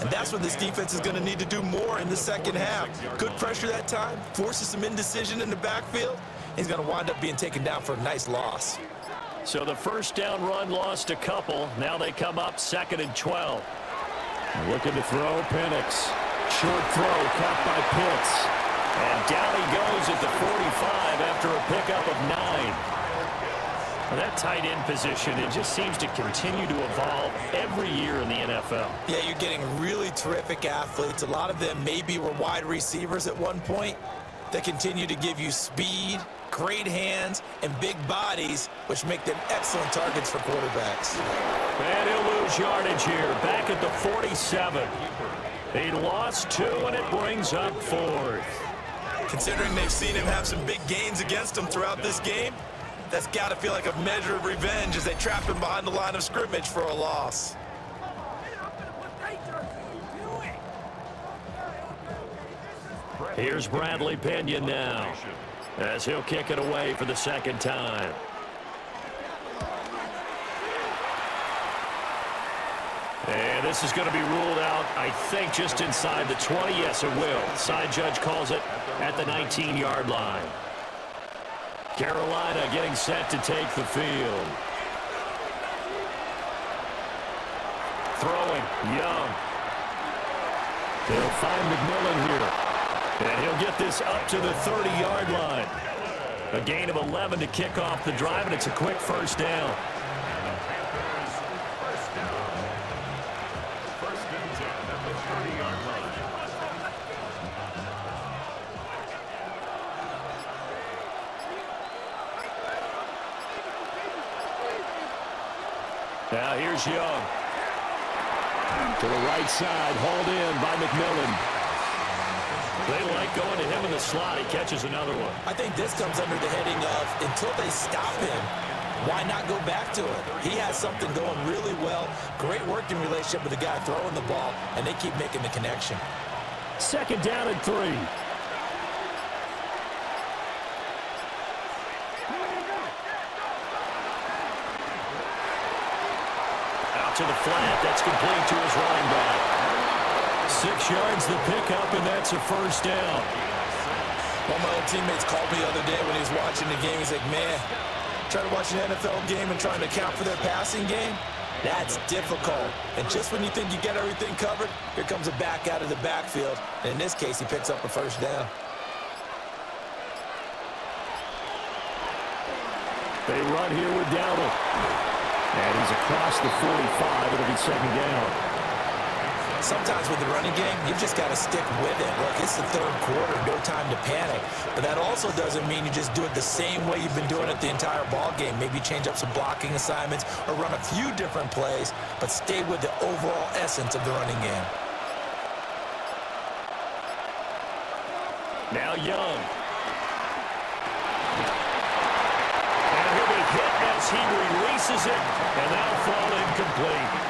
And that's what this defense is going to need to do more in the second half. Good pressure that time, forces some indecision in the backfield. He's going to wind up being taken down for a nice loss. So the first down run lost a couple. Now they come up 2nd and 12. Looking to throw, Penix. Short throw, caught by Pitts. And down he goes at the 45 after a pickup of 9. That tight end position, it just seems to continue to evolve every year in the NFL. Yeah, you're getting really terrific athletes. A lot of them maybe were wide receivers at one point. They continue to give you speed, great hands, and big bodies, which make them excellent targets for quarterbacks. And he'll lose yardage here, back at the 47. He lost 2, and it brings up 4th. Considering they've seen him have some big gains against them throughout this game, that's got to feel like a measure of revenge as they trap him behind the line of scrimmage for a loss. Here's Bradley Pinion now, as he'll kick it away for the second time. And this is going to be ruled out, I think, just inside the 20. Yes, it will. Side judge calls it at the 19-yard line. Carolina getting set to take the field. Throwing, Young. They'll find McMillan here. And he'll get this up to the 30-yard line. A gain of 11 to kick off the drive, and it's a quick first down. First and 10 at the 30-yard line. Now here's Young. To the right side, hauled in by McMillan. They like going to him in the slot. He catches another one. I think this comes under the heading of until they stop him, why not go back to it? He has something going really well. Great working relationship with the guy throwing the ball, and they keep making the connection. Second down and 3. Out to the flat. That's complete to his running back. 6 yards the pickup, and that's a first down. One of my old teammates called me the other day when he was watching the game. He's like, man, trying to watch an NFL game and trying to account for their passing game, that's difficult. And just when you think you get everything covered, here comes a back out of the backfield. And in this case, he picks up a first down. They run here with Dowdle. And he's across the 45. It'll be second down. Sometimes with the running game, you've just got to stick with it. Look, it's the third quarter, no time to panic. But that also doesn't mean you just do it the same way you've been doing it the entire ball game. Maybe change up some blocking assignments or run a few different plays, but stay with the overall essence of the running game. Now Young. And he'll be hit as he releases it, and that'll fall incomplete.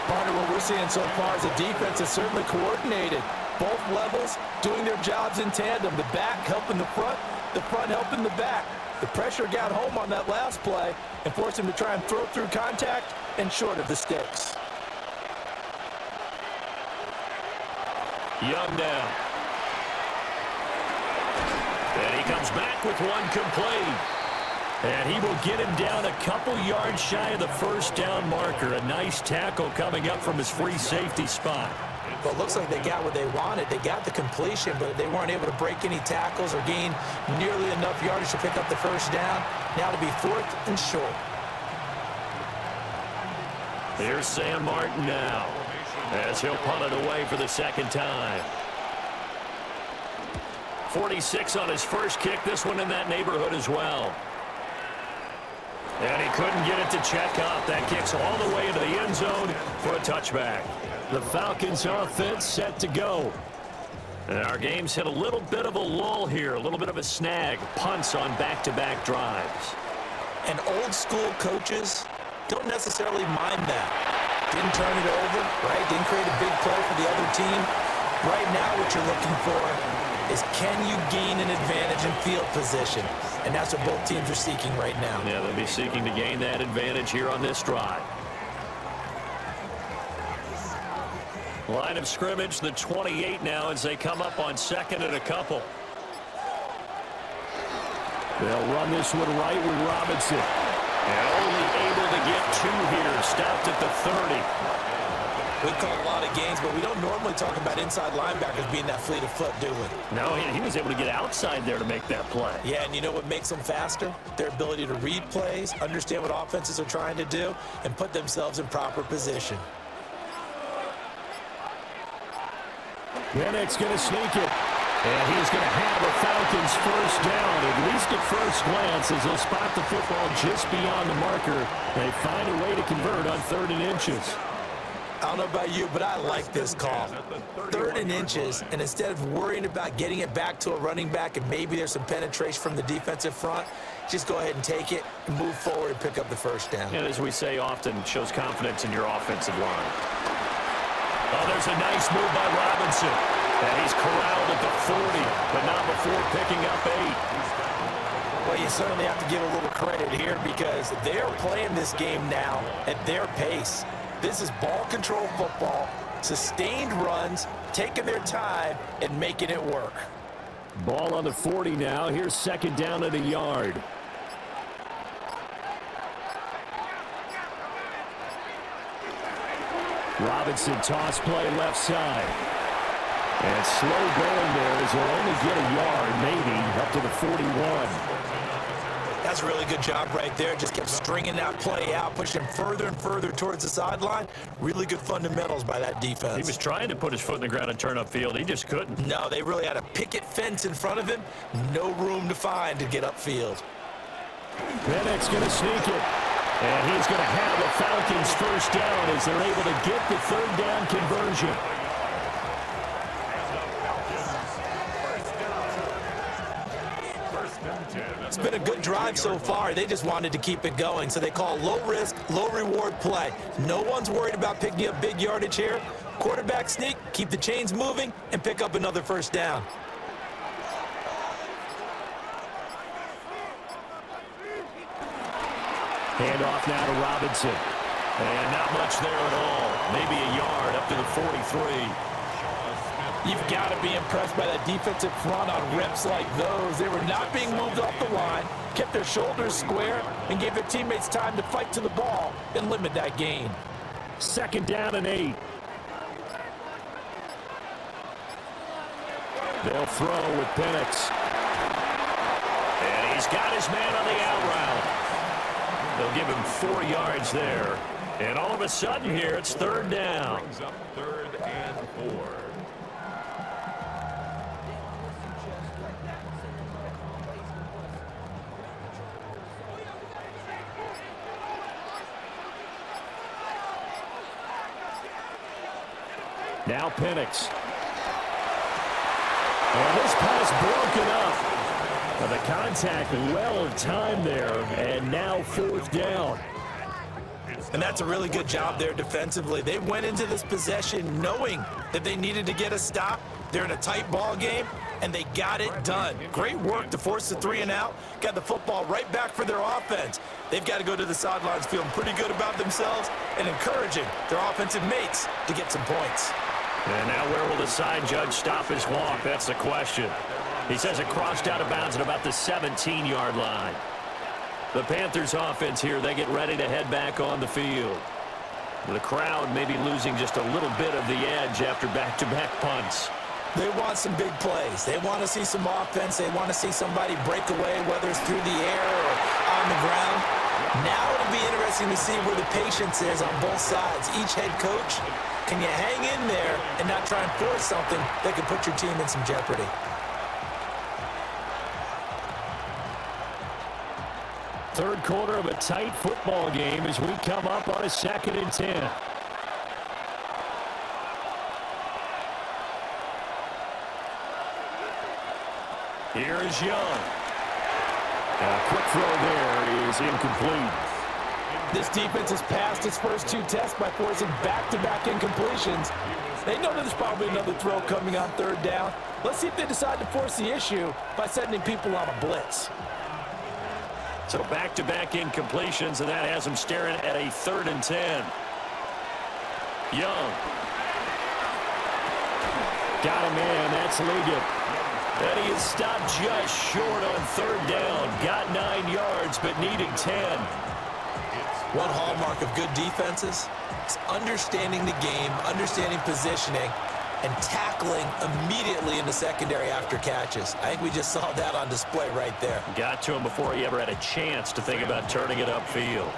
Part of what we're seeing so far is the defense is certainly coordinated. Both levels doing their jobs in tandem. The back helping the front helping the back. The pressure got home on that last play and forced him to try and throw through contact and short of the sticks. Young now. And he comes back with one complete. And he will get him down a couple yards shy of the first down marker. A nice tackle coming up from his free safety spot. Well, it looks like they got what they wanted. They got the completion, but they weren't able to break any tackles or gain nearly enough yardage to pick up the first down. Now to be 4th and short. Here's Sam Martin now, as he'll punt it away for the second time. 46 on his first kick. This one in that neighborhood as well. And he couldn't get it to check out. That kicks all the way into the end zone for a touchback. The Falcons offense set to go. And our game's hit a little bit of a lull here, a little bit of a snag. Punts on back-to-back drives. And old school coaches don't necessarily mind that. Didn't turn it over, right? Didn't create a big play for the other team. Right now what you're looking for is can you gain an advantage in field position? And that's what both teams are seeking right now. Yeah, they'll be seeking to gain that advantage here on this drive. Line of scrimmage, the 28 now as they come up on second and a couple. They'll run this one right with Robinson. And only able to get 2 here. Stopped at the 30. We call a lot of games, but we don't normally talk about inside linebackers being that fleet of foot, do we? No, he was able to get outside there to make that play. Yeah, and you know what makes them faster? Their ability to read plays, understand what offenses are trying to do, and put themselves in proper position. Bennett's going to sneak it. And he's going to have a Falcons first down, at least at first glance, as they'll spot the football just beyond the marker. They find a way to convert on 3rd and inches. I don't know about you, but I like this call. 3rd and inches, and instead of worrying about getting it back to a running back and maybe there's some penetration from the defensive front, just go ahead and take it and move forward and pick up the first down. And as we say often, shows confidence in your offensive line. Oh, there's a nice move by Robinson. And he's corralled at the 40, but not before picking up 8. Well, you certainly have to give a little credit here because they're playing this game now at their pace. This is ball control football, sustained runs, taking their time and making it work. Ball on the 40 now. Here's second down at a yard. Robinson toss play left side. And slow going there as he'll only get a yard, maybe, up to the 41. That's a really good job right there. Just kept stringing that play out, pushing further and further towards the sideline. Really good fundamentals by that defense. He was trying to put his foot in the ground and turn upfield. He just couldn't. No, they really had a picket fence in front of him. No room to find to get upfield. Bennett's going to sneak it. And he's going to have the Falcons first down as they're able to get the third down conversion. It's been a good drive so far. They just wanted to keep it going, so they call low-risk, low-reward play. No one's worried about picking up big yardage here. Quarterback sneak, keep the chains moving, and pick up another first down. Handoff now to Robinson. And not much there at all. Maybe a yard up to the 43. You've got to be impressed by that defensive front on rips like those. They were not being moved off the line, kept their shoulders square, and gave their teammates time to fight to the ball and limit that gain. 2nd down and 8. They'll throw with Penix. And he's got his man on the out route. They'll give him 4 yards there. And all of a sudden here, it's 3rd down. Brings up 3rd and 4. Now Penix. And this pass broken up. Well, the contact well timed there, and now 4th down. And that's a really good job there defensively. They went into this possession knowing that they needed to get a stop. They're in a tight ball game, and they got it done. Great work to force the 3 and out. Got the football right back for their offense. They've got to go to the sidelines feeling pretty good about themselves and encouraging their offensive mates to get some points. And now where will the side judge stop his walk? That's the question. He says it crossed out of bounds at about the 17-yard line. The Panthers offense here, they get ready to head back on the field. The crowd may be losing just a little bit of the edge after back-to-back punts. They want some big plays. They want to see some offense. They want to see somebody break away, whether it's through the air or on the ground. Now it'll be interesting to see where the patience is on both sides. Each head coach, can you hang in there and not try and force something that could put your team in some jeopardy? Third quarter of a tight football game as we come up on a 2nd and 10. Here is Young. A quick throw there is incomplete. This defense has passed its first 2 tests by forcing back-to-back incompletions. They know there's probably another throw coming on 3rd down. Let's see if they decide to force the issue by sending people on a blitz. So back-to-back incompletions, and that has them staring at a 3rd and 10. Young. Got a man, that's Ligon. And he is stopped just short on 3rd down. Got 9 yards, but needing 10. One hallmark of good defenses is understanding the game, understanding positioning, and tackling immediately in the secondary after catches. I think we just saw that on display right there. Got to him before he ever had a chance to think about turning it upfield.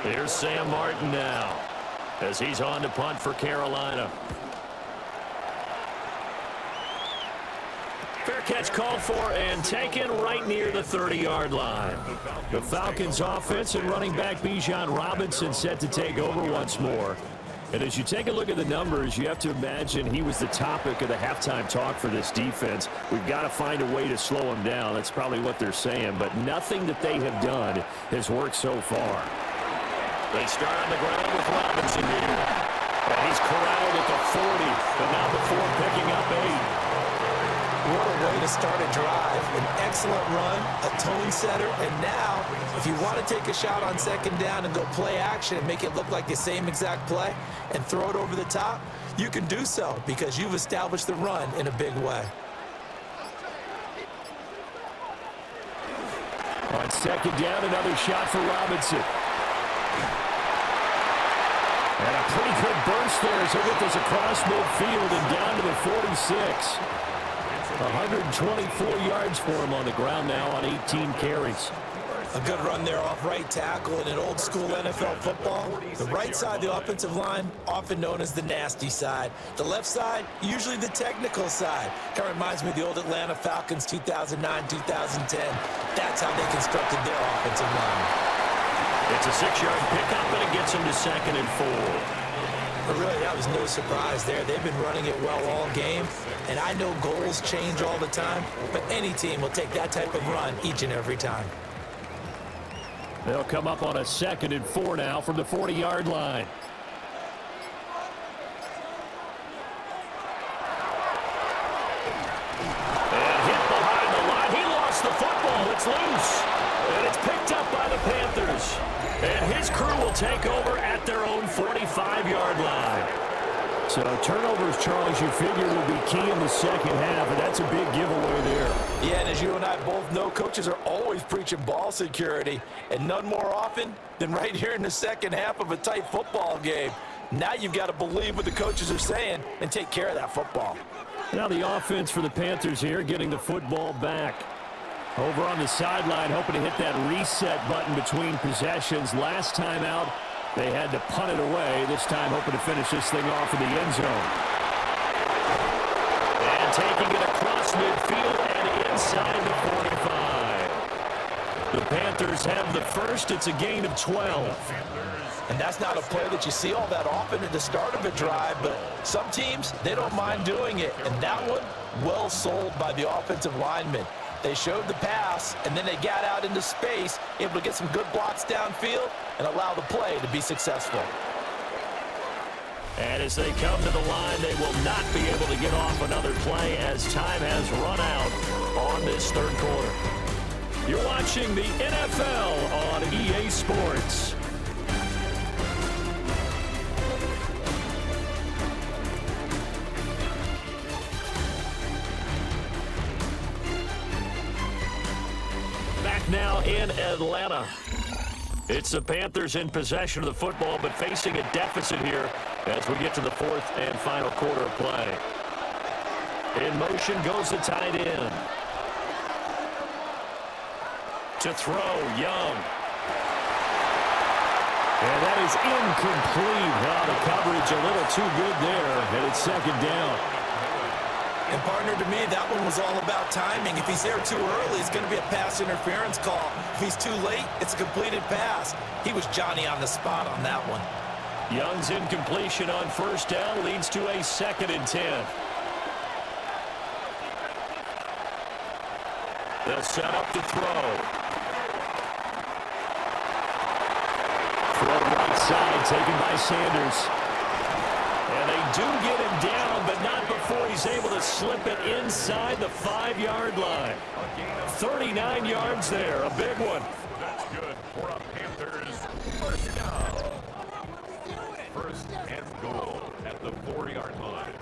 Here's Sam Martin now as he's on to punt for Carolina. Fair catch called for and taken right near the 30-yard line. The Falcons offense and running back Bijan Robinson set to take over once more. And as you take a look at the numbers, you have to imagine he was the topic of the halftime talk for this defense. We've got to find a way to slow him down. That's probably what they're saying. But nothing that they have done has worked so far. They start on the ground with Robinson here. And he's corralled at the 40, but now the 4 picking up 8. What a way to start a drive. An excellent run, a tone setter, and now, if you want to take a shot on 2nd down and go play action and make it look like the same exact play and throw it over the top, you can do so because you've established the run in a big way. On 2nd down, another shot for Robinson. And a pretty good burst there as he gets across midfield and down to the 46. 124 yards for him on the ground now on 18 carries. A good run there off right tackle in an old school NFL football. The right side, the offensive line, often known as the nasty side. The left side, usually the technical side. Kind of reminds me of the old Atlanta Falcons 2009, 2010. That's how they constructed their offensive line. It's a 6-yard pickup, and it gets him to 2nd and 4. But really, that was no surprise there. They've been running it well all game, and I know goals change all the time, but any team will take that type of run each and every time. They'll come up on a 2nd and 4 now from the 40-yard line. And hit behind the line. He lost the football. It's loose. And it's picked up by the Panthers. And his crew will take over at their own 45-yard line. So turnovers, Charles, you figure will be key in the second half, and that's a big giveaway there. Yeah, and as you and I both know, coaches are always preaching ball security, and none more often than right here in the second half of a tight football game. Now you've got to believe what the coaches are saying and take care of that football. Now the offense for the Panthers here, getting the football back. Over on the sideline, hoping to hit that reset button between possessions. Last time out, they had to punt it away. This time, hoping to finish this thing off in the end zone. And taking it across midfield and inside the 45. The Panthers have the first. It's a gain of 12. And that's not a play that you see all that often at the start of a drive, but some teams, they don't mind doing it. And that one, well sold by the offensive lineman. They showed the pass, and then they got out into space, able to get some good blocks downfield and allow the play to be successful. And as they come to the line, they will not be able to get off another play as time has run out on this third quarter. You're watching the NFL on EA Sports. Now in Atlanta. It's the Panthers in possession of the football, but facing a deficit here as we get to the fourth and final quarter of play. In motion goes the tight end. To throw, Young. And that is incomplete. Now the coverage a little too good there, and it's 2nd down. And partner, to me, that one was all about timing. If he's there too early, it's going to be a pass interference call. If he's too late, it's a completed pass. He was Johnny on the spot on that one. Young's incompletion on 1st down leads to a 2nd and 10. They'll set up to throw. Throw right side, taken by Sanders. And they do get him down, but not before he's able to slip it inside the 5-yard line. 39 yards there, a big one. That's good for a Panthers first down. 1st and goal at the 40-yard line.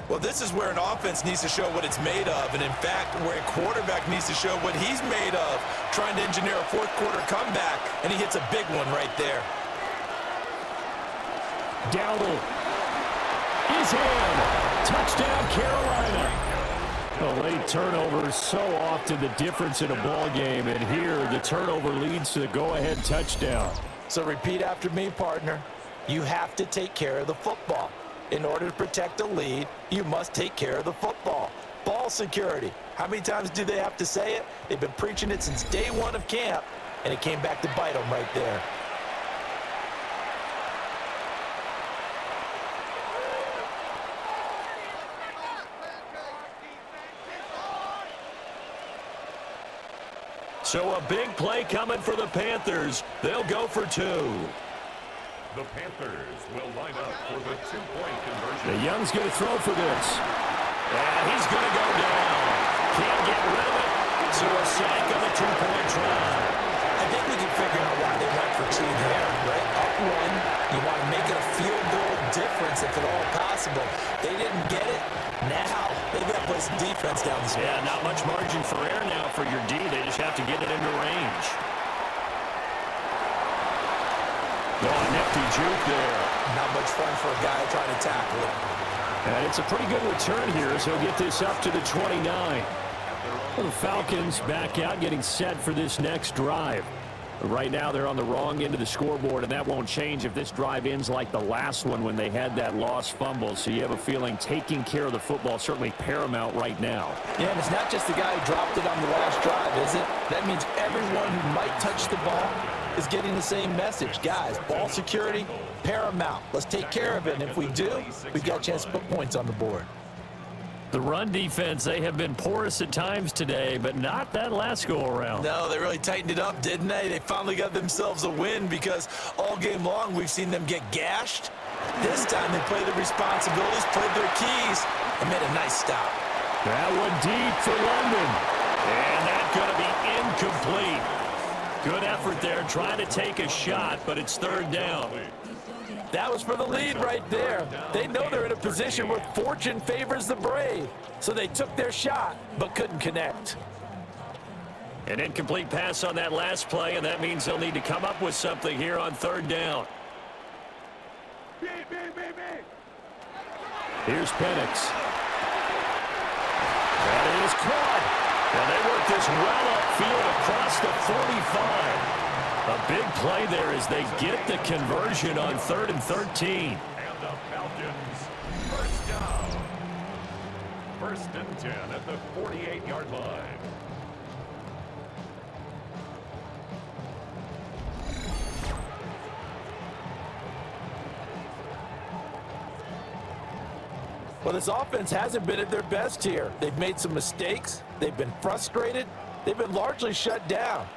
Well, this is where an offense needs to show what it's made of, and in fact, where a quarterback needs to show what he's made of, trying to engineer a 4th quarter comeback, and he hits a big one right there. Dowdle is in. Touchdown, Carolina. A late turnover is so often the difference in a ball game, and here the turnover leads to the go-ahead touchdown. So repeat after me, partner. You have to take care of the football. In order to protect a lead, you must take care of the football. Ball security. How many times do they have to say it? They've been preaching it since day one of camp, and it came back to bite them right there. So a big play coming for the Panthers. They'll go for 2. The Panthers will line up for the 2-point conversion. The Young's going to throw for this. And he's going to go down. Can't get rid of it. So a sack on the 2-point try. I think we can figure out why they went for 2 there, right? Up 1, you want to make it a field goal difference if at all possible. They didn't get it. Now, they've got to play some defense down the stretch. Yeah, not much margin for error now for your D. They just have to get it into range. Oh, nifty juke there. Not much fun for a guy trying to tackle it. And it's a pretty good return here, so he'll get this up to the 29. Well, the Falcons back out, getting set for this next drive. Right now, they're on the wrong end of the scoreboard, and that won't change if this drive ends like the last one when they had that lost fumble. So you have a feeling taking care of the football is certainly paramount right now. Yeah, and it's not just the guy who dropped it on the last drive, is it? That means everyone who might touch the ball is getting the same message. Guys, ball security, paramount. Let's take care of it, and if we do, we've got a chance to put points on the board. The run defense, they have been porous at times today, but not that last go-around. No, they really tightened it up, didn't they? They finally got themselves a win because all game long we've seen them get gashed. This time they played their responsibilities, played their keys, and made a nice stop. That one deep for London. And that's going to be incomplete. Good effort there, trying to take a shot, but it's third down. That was for the lead right there. They know they're in a position where fortune favors the brave. So they took their shot, but couldn't connect. An incomplete pass on that last play, and that means they'll need to come up with something here on third down. Here's Penix. That is caught. And they work this well upfield across the 45. A big play there as they get the conversion on 3rd and 13. And the Falcons, first down. 1st and 10 at the 48-yard line. Well, this offense hasn't been at their best here. They've made some mistakes. They've been frustrated. They've been largely shut down.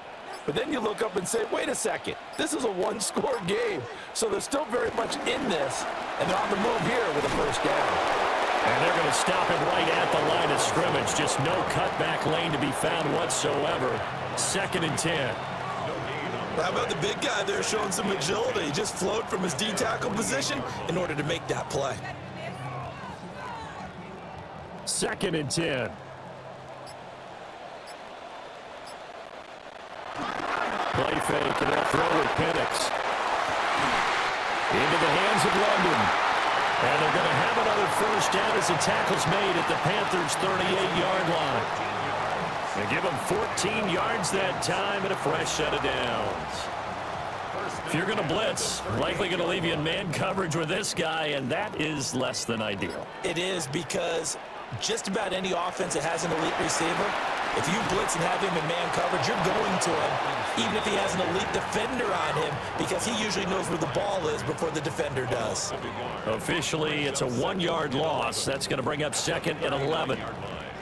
But then you look up and say, wait a second, this is a one-score game. So they're still very much in this, and they're on the move here with a first down. And they're going to stop him right at the line of scrimmage. Just no cutback lane to be found whatsoever. 2nd and 10. How about the big guy there showing some agility? He just flowed from his D-tackle position in order to make that play. 2nd and 10. Play fake, and they'll throw with Penix. Into the hands of London. And they're going to have another first down as the tackle's made at the Panthers' 38-yard line. They give them 14 yards that time and a fresh set of downs. If you're going to blitz, likely going to leave you in man coverage with this guy, and that is less than ideal. It is because just about any offense that has an elite receiver, if you blitz and have him in man coverage, you're going to him, even if he has an elite defender on him, because he usually knows where the ball is before the defender does. Officially, it's a 1-yard loss. That's going to bring up 2nd and 11.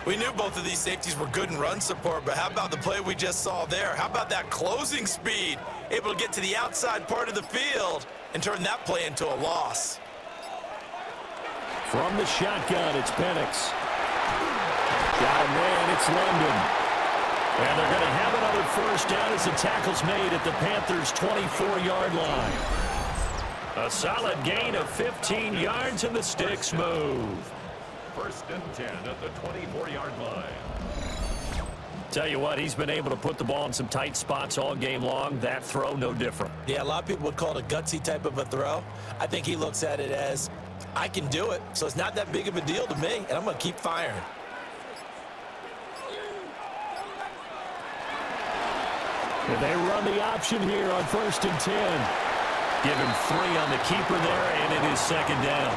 We knew both of these safeties were good in run support, but how about the play we just saw there? How about that closing speed? Able to get to the outside part of the field and turn that play into a loss. From the shotgun, it's Penix. Got a man, it's London. And they're going to have another first down as the tackle's made at the Panthers' 24-yard line. A solid gain of 15 yards, and the sticks move. 1st and 10 at the 24-yard line. Tell you what, he's been able to put the ball in some tight spots all game long. That throw, no different. Yeah, a lot of people would call it a gutsy type of a throw. I think he looks at it as, I can do it, so it's not that big of a deal to me, and I'm going to keep firing. And they run the option here on 1st and 10. Give him 3 on the keeper there, and it is 2nd down.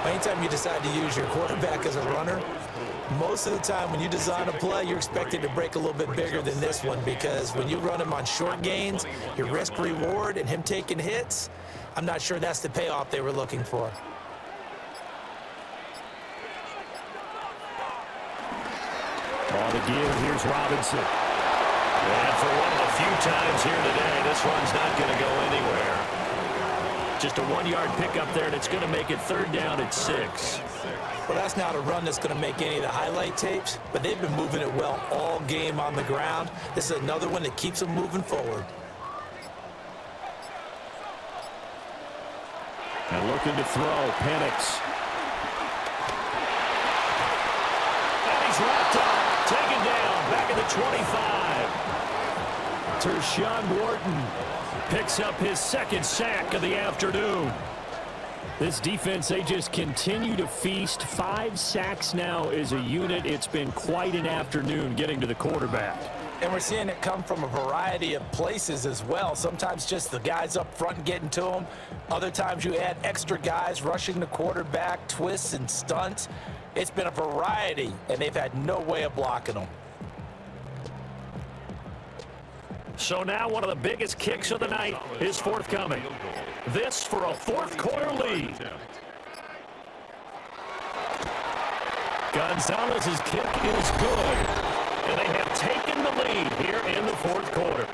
Anytime you decide to use your quarterback as a runner, most of the time when you design a play, you're expected to break a little bit bigger than this one, because when you run him on short gains, your risk-reward and him taking hits, I'm not sure that's the payoff they were looking for. On the give, here's Robinson. And for one of the few times here today, this one's not going to go anywhere. Just a 1-yard pickup there, and it's going to make it 3rd down at 6. Well, that's not a run that's going to make any of the highlight tapes, but they've been moving it well all game on the ground. This is another one that keeps them moving forward. And looking to throw, Penix. And he's wrapped up, taken down, back at the 25. Tershawn Wharton picks up his 2nd sack of the afternoon. This defense, they just continue to feast. 5 sacks now as a unit. It's been quite an afternoon getting to the quarterback. And we're seeing it come from a variety of places as well. Sometimes just the guys up front getting to them. Other times you add extra guys rushing the quarterback, twists and stunts. It's been a variety, and they've had no way of blocking them. So now one of the biggest kicks of the night is forthcoming. This for a fourth quarter lead. Gonzalez's kick is good, and they have taken the lead here in the fourth quarter.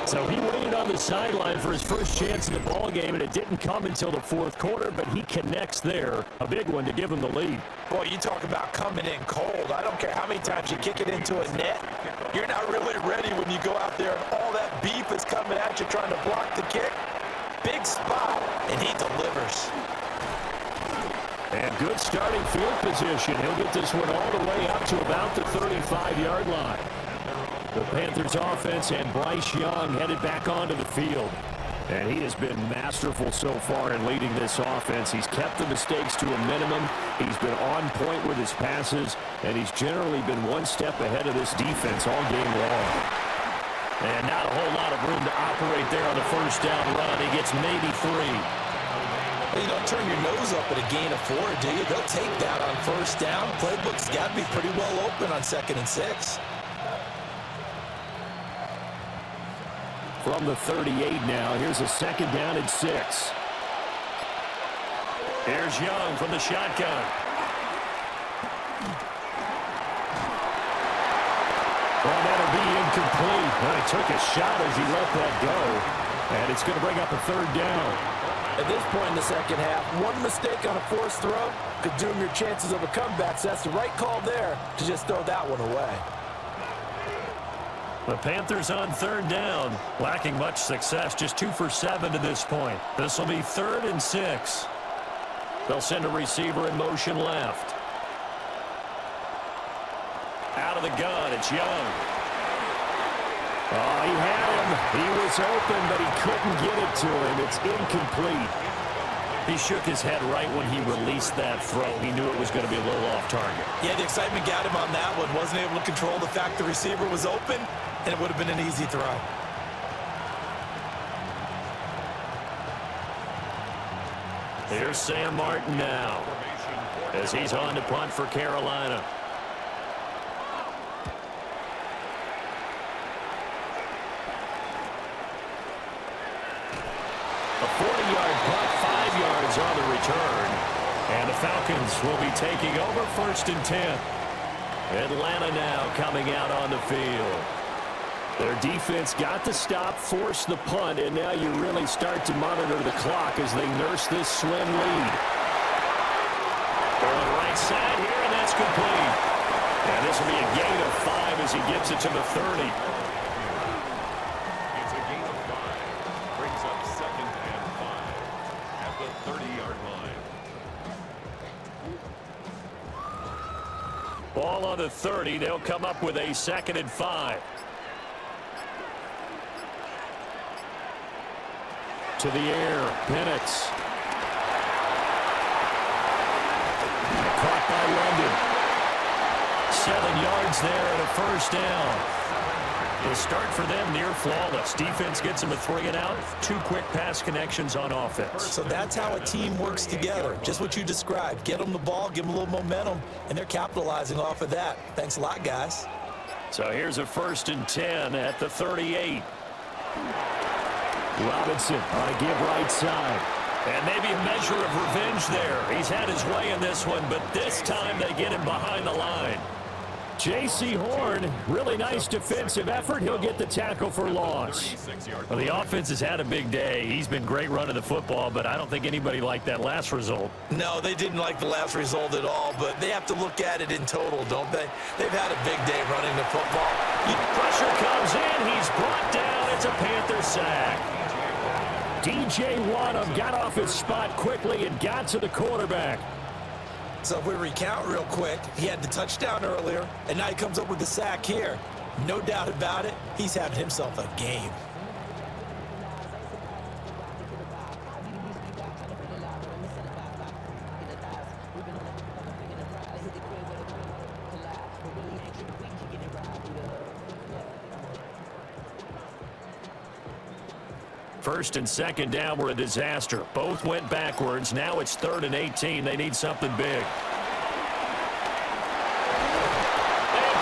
So he waited on the sideline for his first chance in the ball game, and it didn't come until the fourth quarter, but he connects there. A big one to give him the lead. Boy, you talk about coming in cold. I don't care how many times you kick it into a net. You're not really ready when you go out there and all that beef is coming at you trying to block the kick. Big spot, and he delivers. And good starting field position. He'll get this one all the way up to about the 35-yard line. The Panthers offense and Bryce Young headed back onto the field. And he has been masterful so far in leading this offense. He's kept the mistakes to a minimum. He's been on point with his passes, and he's generally been one step ahead of this defense all game long. And not a whole lot of room to operate there on the first down run. He gets maybe 3. Well, you don't turn your nose up at a gain of 4, do you? They'll take that on first down. Playbook's got to be pretty well open on 2nd and 6. From the 38 now, here's a 2nd down and 6. Here's Young from the shotgun. Well, that'll be incomplete. Well, he took a shot as he let that go. And it's going to bring up a 3rd down. At this point in the second half, one mistake on a forced throw could doom your chances of a comeback. So that's the right call there to just throw that one away. The Panthers on 3rd down, lacking much success, just 2 for 7 to this point. This will be 3rd and 6. They'll send a receiver in motion left. Out of the gun, it's Young. Oh, he had him. He was open, but he couldn't get it to him. It's incomplete. He shook his head right when he released that throw. He knew it was going to be a little off target. Yeah, the excitement got him on that one. Wasn't able to control the fact the receiver was open, and it would have been an easy throw. Here's Sam Martin now, as he's on to punt for Carolina. A 40-yard punt, 5 yards on the return. And the Falcons will be taking over 1st and 10. Atlanta now coming out on the field. Their defense got the stop, forced the punt, and now you really start to monitor the clock as they nurse this slim lead. On the right side here, and that's complete. And this will be a gain of 5 as he gets it to the 30. It's a gain of 5. Brings up 2nd and 5 at the 30-yard line. Ball on the 30. They'll come up with a 2nd and 5. To the air, Penix. Caught by London. 7 yards there and a 1st down. The start for them near flawless. Defense gets them a 3 and out. 2 quick pass connections on offense. So that's how a team works together. Just what you described. Get them the ball, give them a little momentum, and they're capitalizing off of that. Thanks a lot, guys. So here's a 1st and 10 at the 38. Robinson on a give right side. And maybe a measure of revenge there. He's had his way in this one, but this time they get him behind the line. J.C. Horn, really nice defensive effort. He'll get the tackle for loss. Well, the offense has had a big day. He's been great running the football, but I don't think anybody liked that last result. No, they didn't like the last result at all, but they have to look at it in total, don't they? They've had a big day running the football. Pressure comes in. He's brought down. It's a Panther sack. DJ Wadham got off his spot quickly and got to the quarterback. So if we recount real quick, he had the touchdown earlier, and now he comes up with the sack here. No doubt about it, he's having himself a game. First and second down were a disaster. Both went backwards. Now it's 3rd and 18. They need something big. And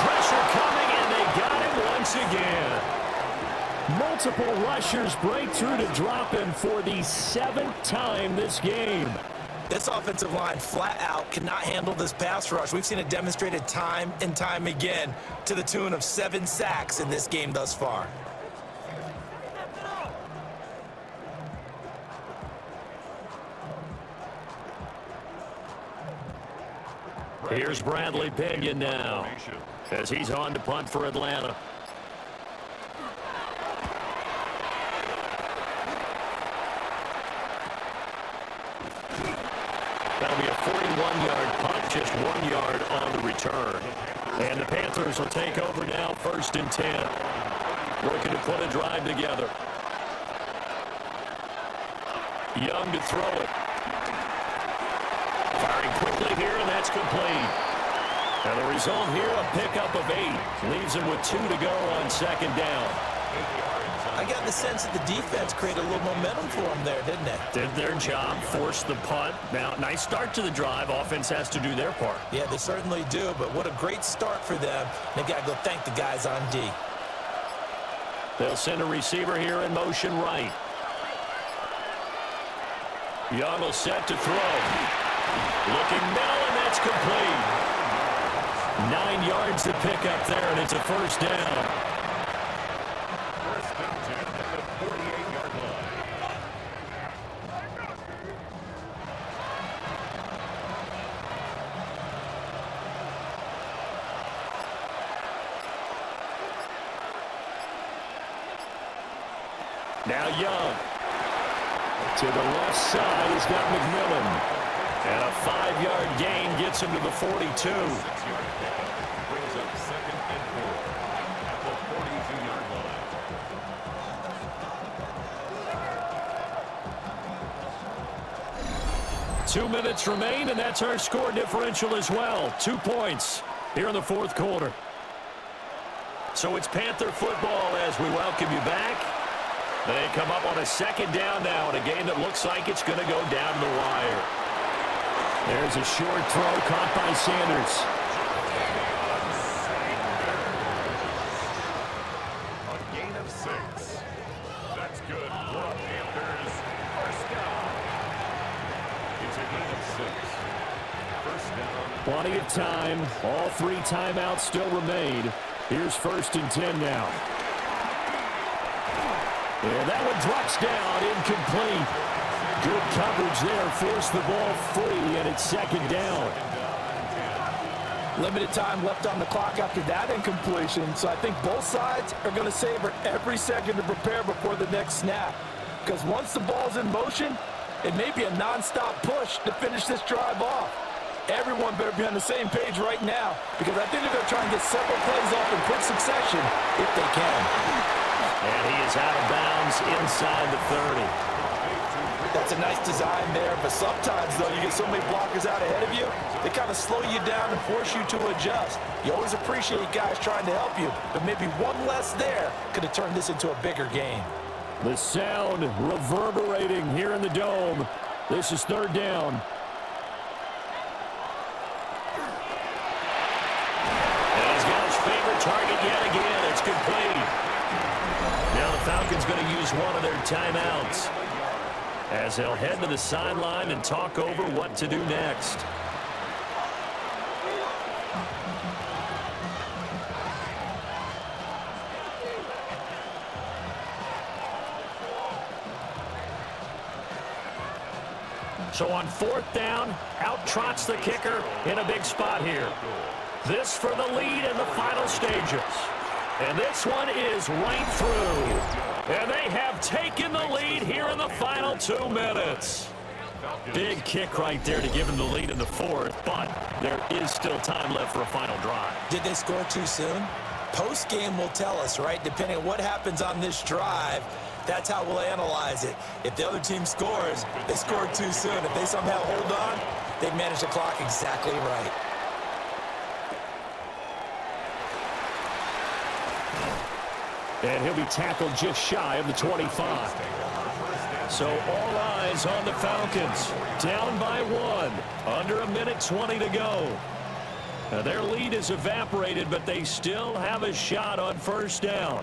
pressure coming, and they got him once again. Multiple rushers break through to drop him for the 7th time this game. This offensive line flat out cannot handle this pass rush. We've seen it demonstrated time and time again to the tune of 7 sacks in this game thus far. Here's Bradley Pinion now as he's on to punt for Atlanta. That'll be a 41-yard punt, just 1 yard on the return. And the Panthers will take over now, 1st and 10. Working to put a drive together. Young to throw it. Firing quickly here, and that's complete. And the result here, a pickup of 8. Leaves him with 2 to go on 2nd down. I got the sense that the defense created a little momentum for them there, didn't it? Did their job, forced the punt. Now, nice start to the drive. Offense has to do their part. Yeah, they certainly do, but what a great start for them. They got to go thank the guys on D. They'll send a receiver here in motion right. Young will set to throw. Looking middle, and that's complete. 9 yards to pick up there, and it's a 1st down. First and 10 at the 48-yard line. Now Young. To the left side, he's got McMillan. And a 5-yard gain gets him to the 42. 6-yard pickup brings up 2nd and 4 at the 42-yard line. 2 minutes remain, and that's our score differential as well. 2 points here in the 4th quarter. So it's Panther football as we welcome you back. They come up on a 2nd down now in a game that looks like it's going to go down the wire. There's a short throw caught by Sanders. A gain of 6. That's good for the Panthers. First down. It's a gain of 6. First down. Plenty of time. All 3 timeouts still remain. Here's 1st and 10 now. And that one drops down, incomplete. Good coverage there, forced the ball free, and it's 2nd down. Limited time left on the clock after that incompletion, so I think both sides are going to savor every second to prepare before the next snap. Because once the ball's in motion, it may be a non-stop push to finish this drive off. Everyone better be on the same page right now, because I think they're going to try and get several plays off in quick succession if they can. And he is out of bounds inside the 30. That's a nice design there, but sometimes, though, you get so many blockers out ahead of you, they kind of slow you down and force you to adjust. You always appreciate guys trying to help you, but maybe one less there could have turned this into a bigger game. The sound reverberating here in the dome. This is 3rd down. And he's got his favorite target yet again. It's complete. Now the Falcons going to use one of their timeouts as they'll head to the sideline and talk over what to do next. So on 4th down, out trots the kicker in a big spot here. This for the lead in the final stages. And this one is right through. And they have taken the lead here in the final 2 minutes. Big kick right there to give them the lead in the 4th, but there is still time left for a final drive. Did they score too soon? Post-game will tell us, right? Depending on what happens on this drive, that's how we'll analyze it. If the other team scores, they scored too soon. If they somehow hold on, they've managed the clock exactly right. And he'll be tackled just shy of the 25. So all eyes on the Falcons. Down by 1. Under a minute 20 to go. Their lead is evaporated, but they still have a shot on first down.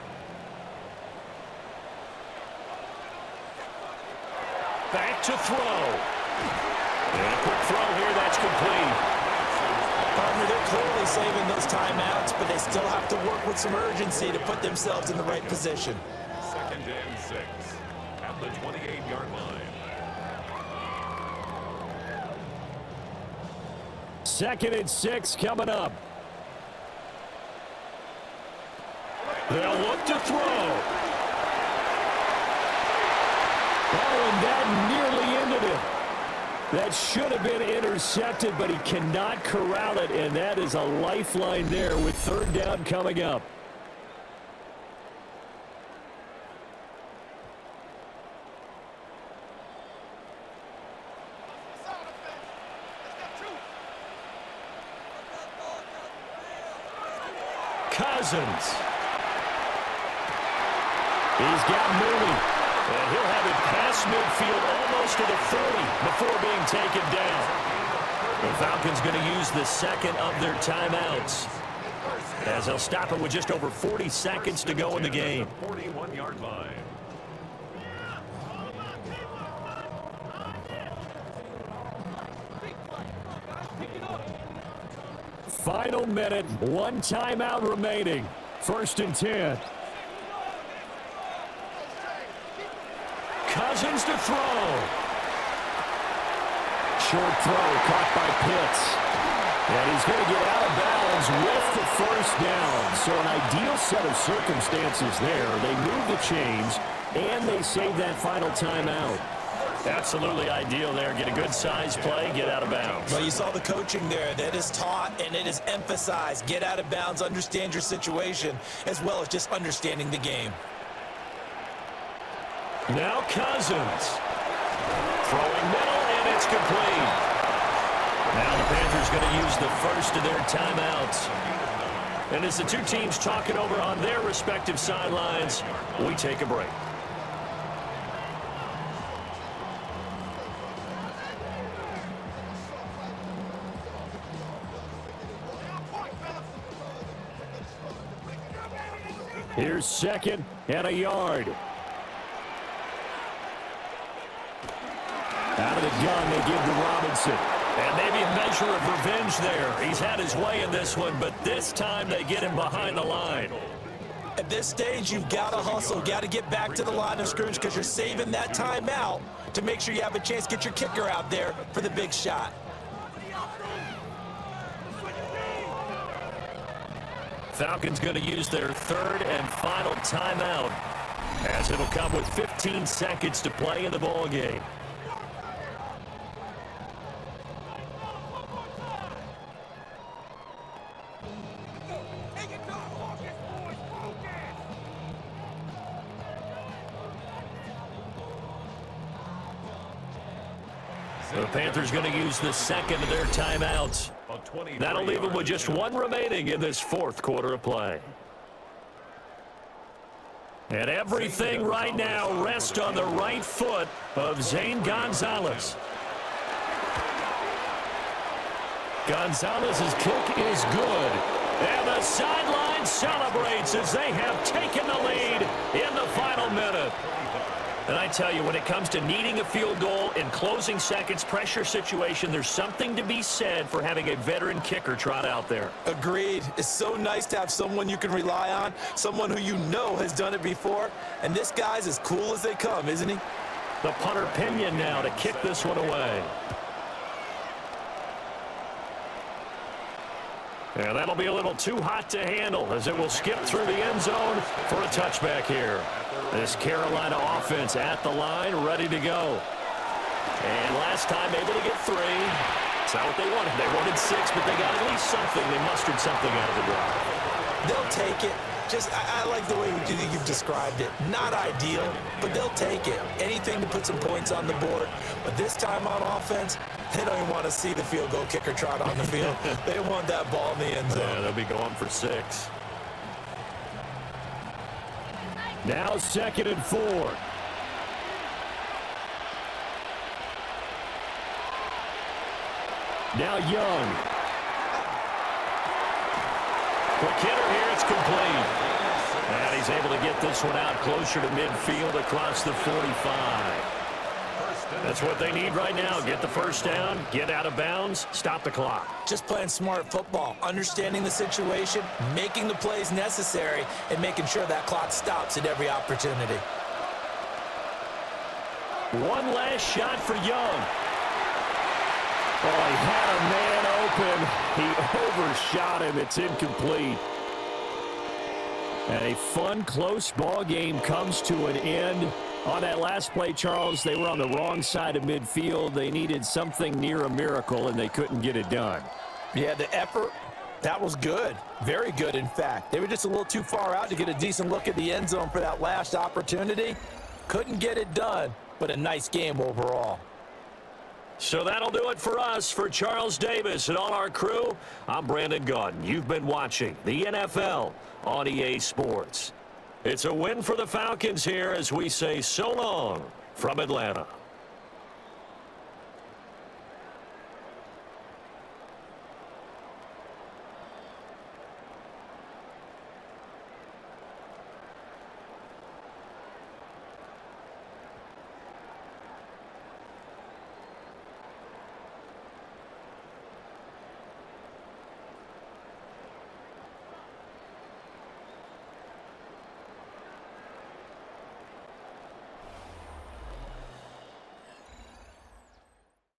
Back to throw. And a quick throw here, that's complete. Partner, they're clearly saving those timeouts, but they still have to work with some urgency to put themselves in the right position. 2nd and 6 at the 28-yard line. 2nd and 6 coming up. They'll look to throw. Oh, and that nearly ended it. That should have been intercepted, but he cannot corral it, and that is a lifeline there with 3rd down coming up. Cousins. He's got moving. And he'll have it past midfield almost to the 30 before being taken down. The Falcons going to use the 2nd of their timeouts, as they'll stop it with just over 40 seconds to go in the game. 41-yard line. Final minute, 1 timeout remaining. 1st and 10. Cousins to throw. Short throw caught by Pitts. And he's going to get out of bounds with the 1st down. So an ideal set of circumstances there. They move the chains, and they save that final timeout. Absolutely ideal there. Get a good size play, get out of bounds. Well, you saw the coaching there. That is taught and it is emphasized. Get out of bounds, understand your situation, as well as just understanding the game. Now Cousins. Throwing middle, and it's complete. Now the Panthers going to use the 1st of their timeouts. And as the two teams talk it over on their respective sidelines, we take a break. Here's 2nd and a yard. Out of the gun, they give to Robinson. And maybe a measure of revenge there. He's had his way in this one, but this time they get him behind the line. At this stage, you've got to hustle, got to get back to the line of scrimmage because you're saving that timeout to make sure you have a chance to get your kicker out there for the big shot. Falcons going to use their 3rd and final timeout, as it'll come with 15 seconds to play in the ball game. The Panthers going to use the 2nd of their timeouts. That'll leave them with just 1 remaining in this 4th quarter of play. And everything right now rests on the right foot of Zane Gonzalez. Gonzalez's kick is good. And the sideline celebrates as they have taken the lead in the final minute. And I tell you, when it comes to needing a field goal in closing seconds, pressure situation, there's something to be said for having a veteran kicker trot out there. Agreed. It's so nice to have someone you can rely on, someone who you know has done it before. And this guy's as cool as they come, isn't he? The punter Pinion now to kick this one away. And that'll be a little too hot to handle as it will skip through the end zone for a touchback here. This Carolina offense at the line, ready to go. And last time able to get 3. It's not what they wanted. They wanted 6, but they got at least something. They mustered something out of the drive. They'll take it. Just, I like the way you've described it. Not ideal, but they'll take it. Anything to put some points on the board. But this time on offense, they don't even want to see the field goal kicker trot on the field. They want that ball in the end zone. Yeah, they'll be going for 6. Now 2nd and 4. Now Young. Quick hitter here, it's complete. And he's able to get this one out closer to midfield across the 45. That's what they need right now. Get the first down, get out of bounds, stop the clock. Just playing smart football, understanding the situation, making the plays necessary, and making sure that clock stops at every opportunity. One last shot for Young. Oh, he had a man open. He overshot him. It's incomplete. And a fun, close ball game comes to an end. On that last play, Charles, they were on the wrong side of midfield. They needed something near a miracle, and they couldn't get it done. Yeah, the effort, that was good. Very good, in fact. They were just a little too far out to get a decent look at the end zone for that last opportunity. Couldn't get it done, but a nice game overall. So that'll do it for us. For Charles Davis and all our crew, I'm Brandon Gaudin. You've been watching the NFL on EA Sports. It's a win for the Falcons here as we say so long from Atlanta.